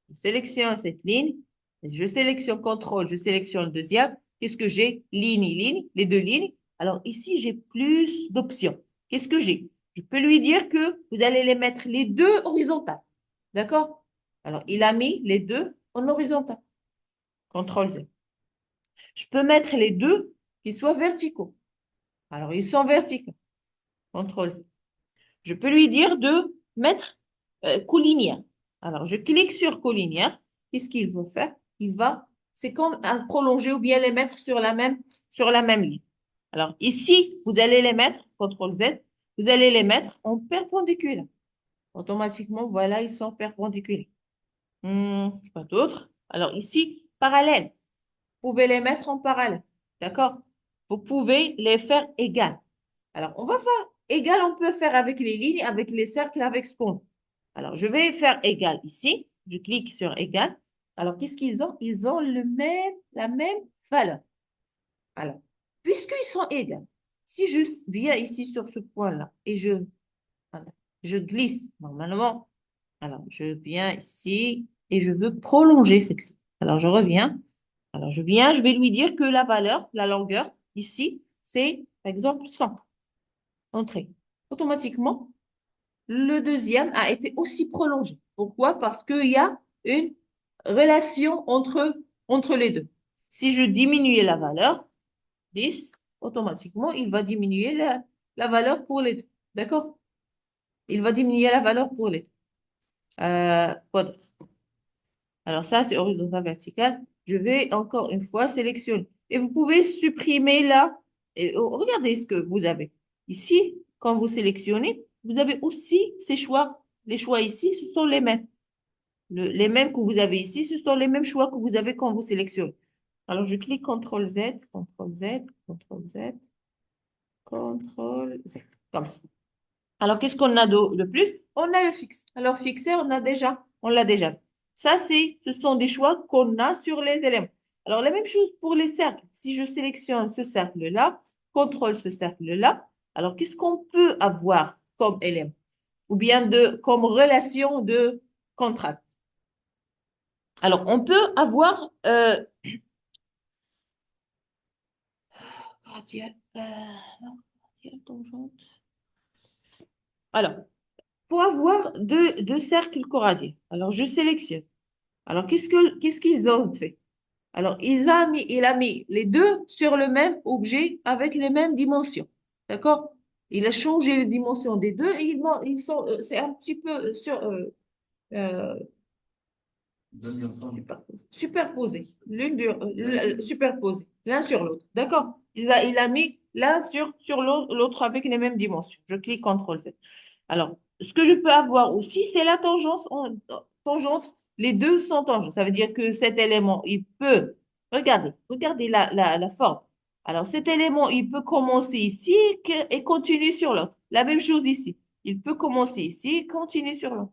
je sélectionne cette ligne, je sélectionne contrôle, je sélectionne le deuxième. Qu'est-ce que j'ai? Ligne, ligne, les deux lignes. Alors ici, j'ai plus d'options. Qu'est-ce que j'ai? Je peux lui dire que vous allez les mettre les deux horizontales. D'accord? Alors, il a mis les deux en horizontal. CTRL Z. Je peux mettre les deux qui soient verticaux. Alors, ils sont verticaux. CTRL Z. Je peux lui dire de mettre collinéaire. Alors, je clique sur collinéaire. Qu'est-ce qu'il va faire? C'est comme un prolongé ou bien les mettre sur la même ligne. Alors, ici, vous allez les mettre, CTRL Z, vous allez les mettre en perpendiculaire. Automatiquement, voilà, ils sont perpendiculaires. Pas d'autres. Alors, ici, parallèle. Vous pouvez les mettre en parallèle. D'accord? Vous pouvez les faire égales. Alors, on va faire égal, on peut faire avec les lignes, avec les cercles, avec ce qu'on veut. Alors, je vais faire égal ici. Je clique sur égal. Alors, qu'est-ce qu'ils ont? Ils ont la même valeur. Alors, puisqu'ils sont égaux, si je viens ici sur ce point-là et voilà, je glisse normalement, alors je viens ici et je veux prolonger cette ligne. Alors, je reviens. Alors, je vais lui dire que la valeur, la longueur, ici, c'est, par exemple, 100. Entrée. Automatiquement, le deuxième a été aussi prolongé. Pourquoi? Parce qu'il y a une relation entre les deux. Si je diminue la valeur, 10, automatiquement, il va diminuer la valeur pour les deux. D'accord? Il va diminuer la valeur pour les deux. Quoi d'autre? Alors ça, c'est horizontal, vertical. Je vais encore une fois sélectionner. Et vous pouvez supprimer là. Et regardez ce que vous avez. Ici, quand vous sélectionnez, vous avez aussi ces choix. Les choix ici, ce sont les mêmes. Les mêmes que vous avez ici, ce sont les mêmes choix que vous avez quand vous sélectionnez. Alors, je clique CTRL Z, CTRL Z, CTRL Z, CTRL Z. Comme ça. Alors, qu'est-ce qu'on a de plus? On a le fixe. Alors, fixé, on l'a déjà vu. Ça, ce sont des choix qu'on a sur les éléments. Alors, la même chose pour les cercles. Si je sélectionne ce cercle-là, contrôle ce cercle-là, alors qu'est-ce qu'on peut avoir comme élément? Ou bien comme relation de contrainte. Alors, on peut avoir radial, non, radial, tangente. Alors, pour avoir deux cercles coradiens, alors je sélectionne. Alors, qu'est-ce qu'ils ont fait? Alors, il a mis les deux sur le même objet avec les mêmes dimensions. D'accord? Il a changé les dimensions des deux et ils sont, c'est un petit peu euh, superposé, superposé, l'un sur l'autre. D'accord? Il a mis l'un sur l'autre avec les mêmes dimensions. Je clique CTRL Z. Alors, ce que je peux avoir aussi, c'est la tangente. Les deux sont tangentes. Ça veut dire que cet élément, il peut, regardez la forme. Alors, cet élément, il peut commencer ici et continuer sur l'autre. La même chose ici. Il peut commencer ici et continuer sur l'autre.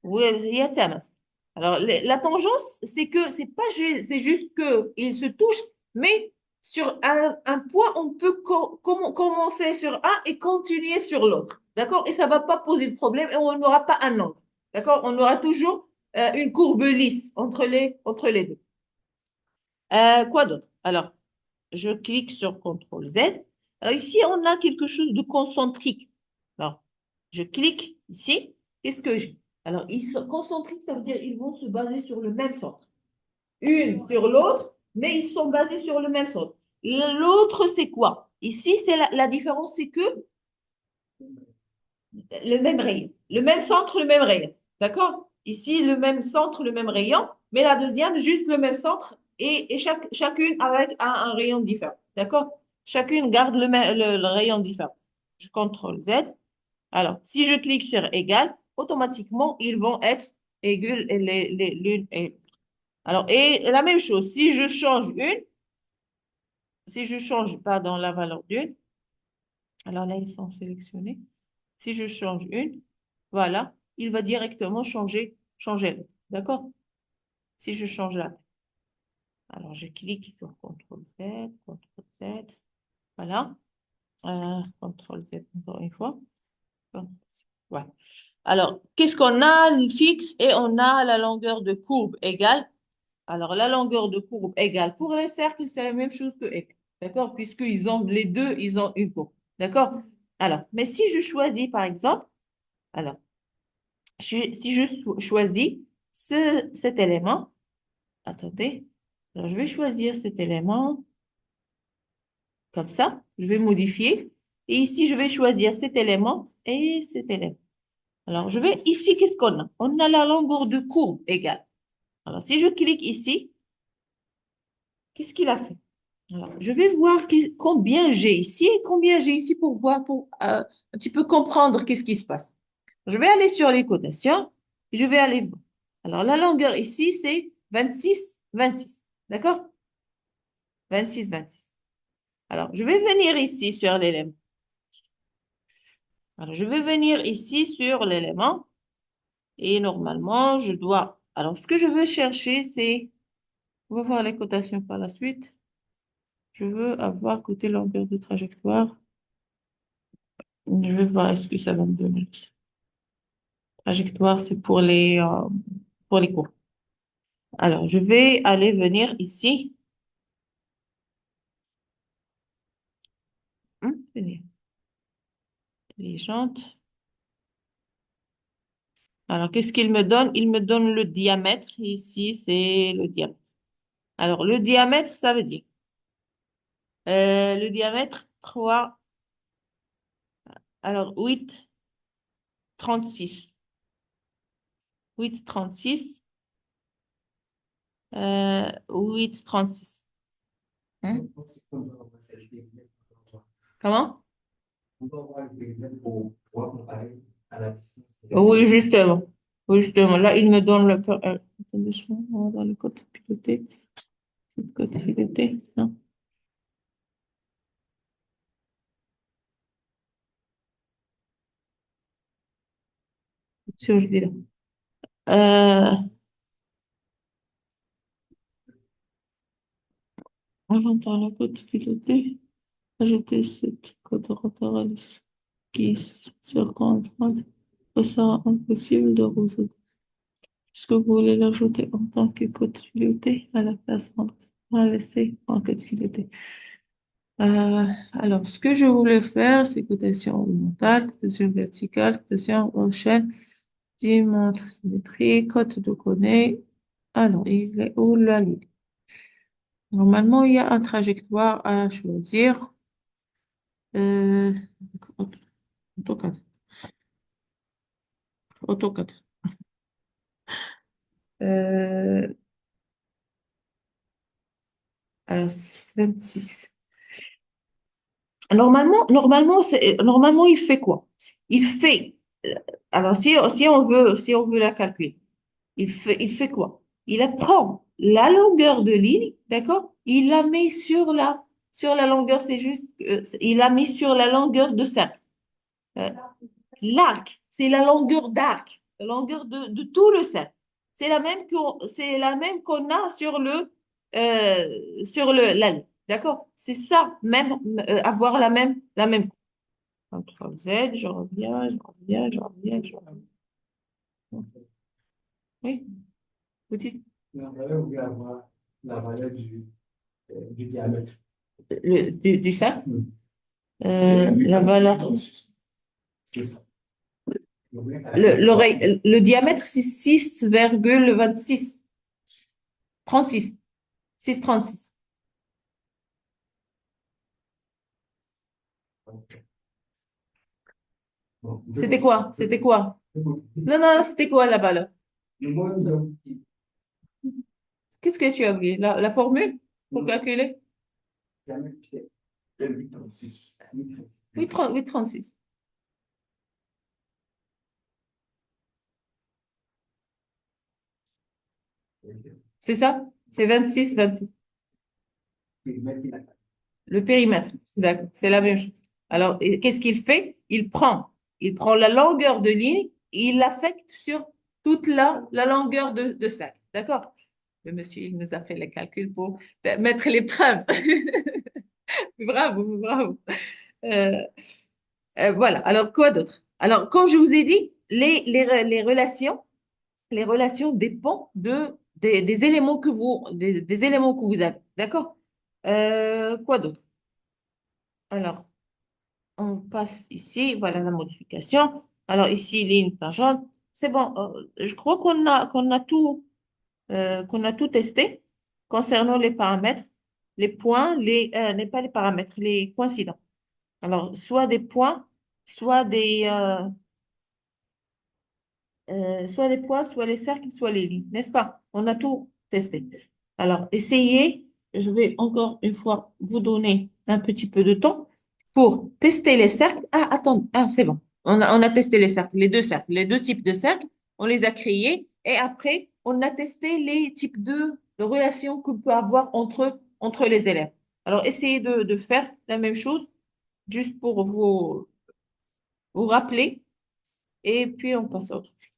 Oui, il y a تماس. Alors, la tangence, c'est juste qu'ils se touchent, mais sur un point, on peut commencer sur un et continuer sur l'autre. D'accord? Et ça ne va pas poser de problème et on n'aura pas un angle. D'accord? On aura toujours une courbe lisse entre les deux. Quoi d'autre? Alors, je clique sur CTRL Z. Alors, ici, on a quelque chose de concentrique. Alors, je clique ici. Qu'est-ce que j'ai? Alors, ils sont concentriques, ça veut dire qu'ils vont se baser sur le même centre. Une sur l'autre, mais ils sont basés sur le même centre. L'autre, c'est quoi? Ici, c'est la différence, c'est que le même rayon. Le même centre, le même rayon. D'accord? Ici, le même centre, le même rayon, mais la deuxième, juste le même centre et chacune avec un rayon différent. D'accord? Chacune garde le rayon différent. Je CTRL Z. Alors, si je clique sur égal, automatiquement, ils vont être égaux l'une et l'autre. Alors, et la même chose, si je change, pardon, la valeur d'une, alors là, ils sont sélectionnés. Si je change une, voilà, il va directement changer l'autre. D'accord? Si je change là. Alors, je clique sur CTRL Z, CTRL Z. Voilà. CTRL Z encore une fois. Voilà. Alors, qu'est-ce qu'on a? Le fixe et on a la longueur de courbe égale. Alors, la longueur de courbe égale. Pour les cercles, c'est la même chose que égal. D'accord? Puisqu'ils ont les deux, ils ont une courbe. D'accord? Alors, mais si je choisis, par exemple, alors, si je choisis cet élément, attendez, alors je vais choisir cet élément comme ça, je vais modifier. Et ici, je vais choisir cet élément et cet élément. Alors, je vais ici, qu'est-ce qu'on a? On a la longueur de courbe égale. Alors, si je clique ici, qu'est-ce qu'il a fait? Alors, je vais voir combien j'ai ici et combien j'ai ici pour voir, pour un petit peu comprendre qu'est-ce qui se passe. Je vais aller sur les cotations et je vais aller voir. Alors, la longueur ici, c'est 26, 26. D'accord? 26, 26. Alors, je vais venir ici sur l'élément. Alors, je vais venir ici sur l'élément et normalement, je dois... Alors, ce que je veux chercher, c'est... On va voir les cotations par la suite. Je veux avoir côté longueur de trajectoire. Je vais voir est-ce que ça va me donner. Trajectoire, c'est pour les cours. Alors, je vais aller venir ici. Venir. Intelligente. Alors, qu'est-ce qu'il me donne? Il me donne le diamètre. Ici, c'est le diamètre. Alors, le diamètre, ça veut dire le diamètre 3. Alors, 8,36. 8,36. 8,36. Hein? Comment? Oui, justement. Oui, justement. Là, il me donne le... attendez, on va voir le code piloté. C'est le code piloté. Non. Si, je dis là. Inventar le code piloté. Ajouter cette code rotor qui sur contrainte. Ça sera impossible de résoudre. Est-ce que vous voulez l'ajouter en tant que code piloté à la place on va laisser en code piloté. Alors, ce que je voulais faire, c'est cotation horizontale, cotation verticale, cotation en chaîne, dimension symétrie, code de données. Alors, il est où la ligne? Normalement, il y a un trajectoire à choisir. Euh, AutoCAD. AutoCAD. Euh, alors, 26. Normalement, il fait quoi? Il fait, euh, alors si on veut la calculer, il fait quoi? Il prend la longueur de ligne, d'accord? Il la met sur la longueur, c'est juste, il la met sur la longueur de cercle. Euh, L'arc, c'est la longueur d'arc, la longueur tout le cercle. C'est la même qu'on a sur la ligne. D'accord? C'est ça, même, avoir la même. CTRL Z, je reviens, je reviens, je reviens, je reviens. Oui, vous dites
Non, là, vous voulez avoir la valeur du diamètre.
du cercle,
Mm.
la valeur.
C'est ça.
Le diamètre, c'est 6,26. 36. 6,36.
Bon,
C'était quoi? C'était quoi? Non, non, c'était quoi la valeur?
le monde,
Qu'est-ce que tu as oublié? La formule pour calculer?
diamètre, c'est 8,36.
Oui, 36. C'est ça? C'est 26, 26. Le périmètre, d'accord, c'est la même chose. Alors, qu'est-ce qu'il fait? Il prend la longueur de ligne et il l'affecte sur toute la longueur de cercle, d'accord? Le monsieur, il nous a fait les calculs pour mettre l'épreuve. Bravo, bravo. Euh, voilà. Alors, quoi d'autre? Alors, comme je vous ai dit, les relations dépendent des éléments des éléments que vous avez. D'accord? Quoi d'autre? Alors, on passe ici. Voilà la modification. Alors, ici, ligne tangente. C'est bon. Je crois qu'on a tout testé concernant les paramètres, les points, pas les paramètres, les coïncidents. Alors, soit des points, soit soit les points, soit les cercles, soit les lignes, n'est-ce pas? On a tout testé. Alors, essayez, je vais encore une fois vous donner un petit peu de temps pour tester les cercles. Ah, attends, ah, c'est bon. On a testé les cercles, les deux types de cercles, on les a créés et après, on a testé les types de relations qu'on peut avoir entre les élèves. Alors, essayez de faire la même chose juste pour vous rappeler et puis on passe à autre chose.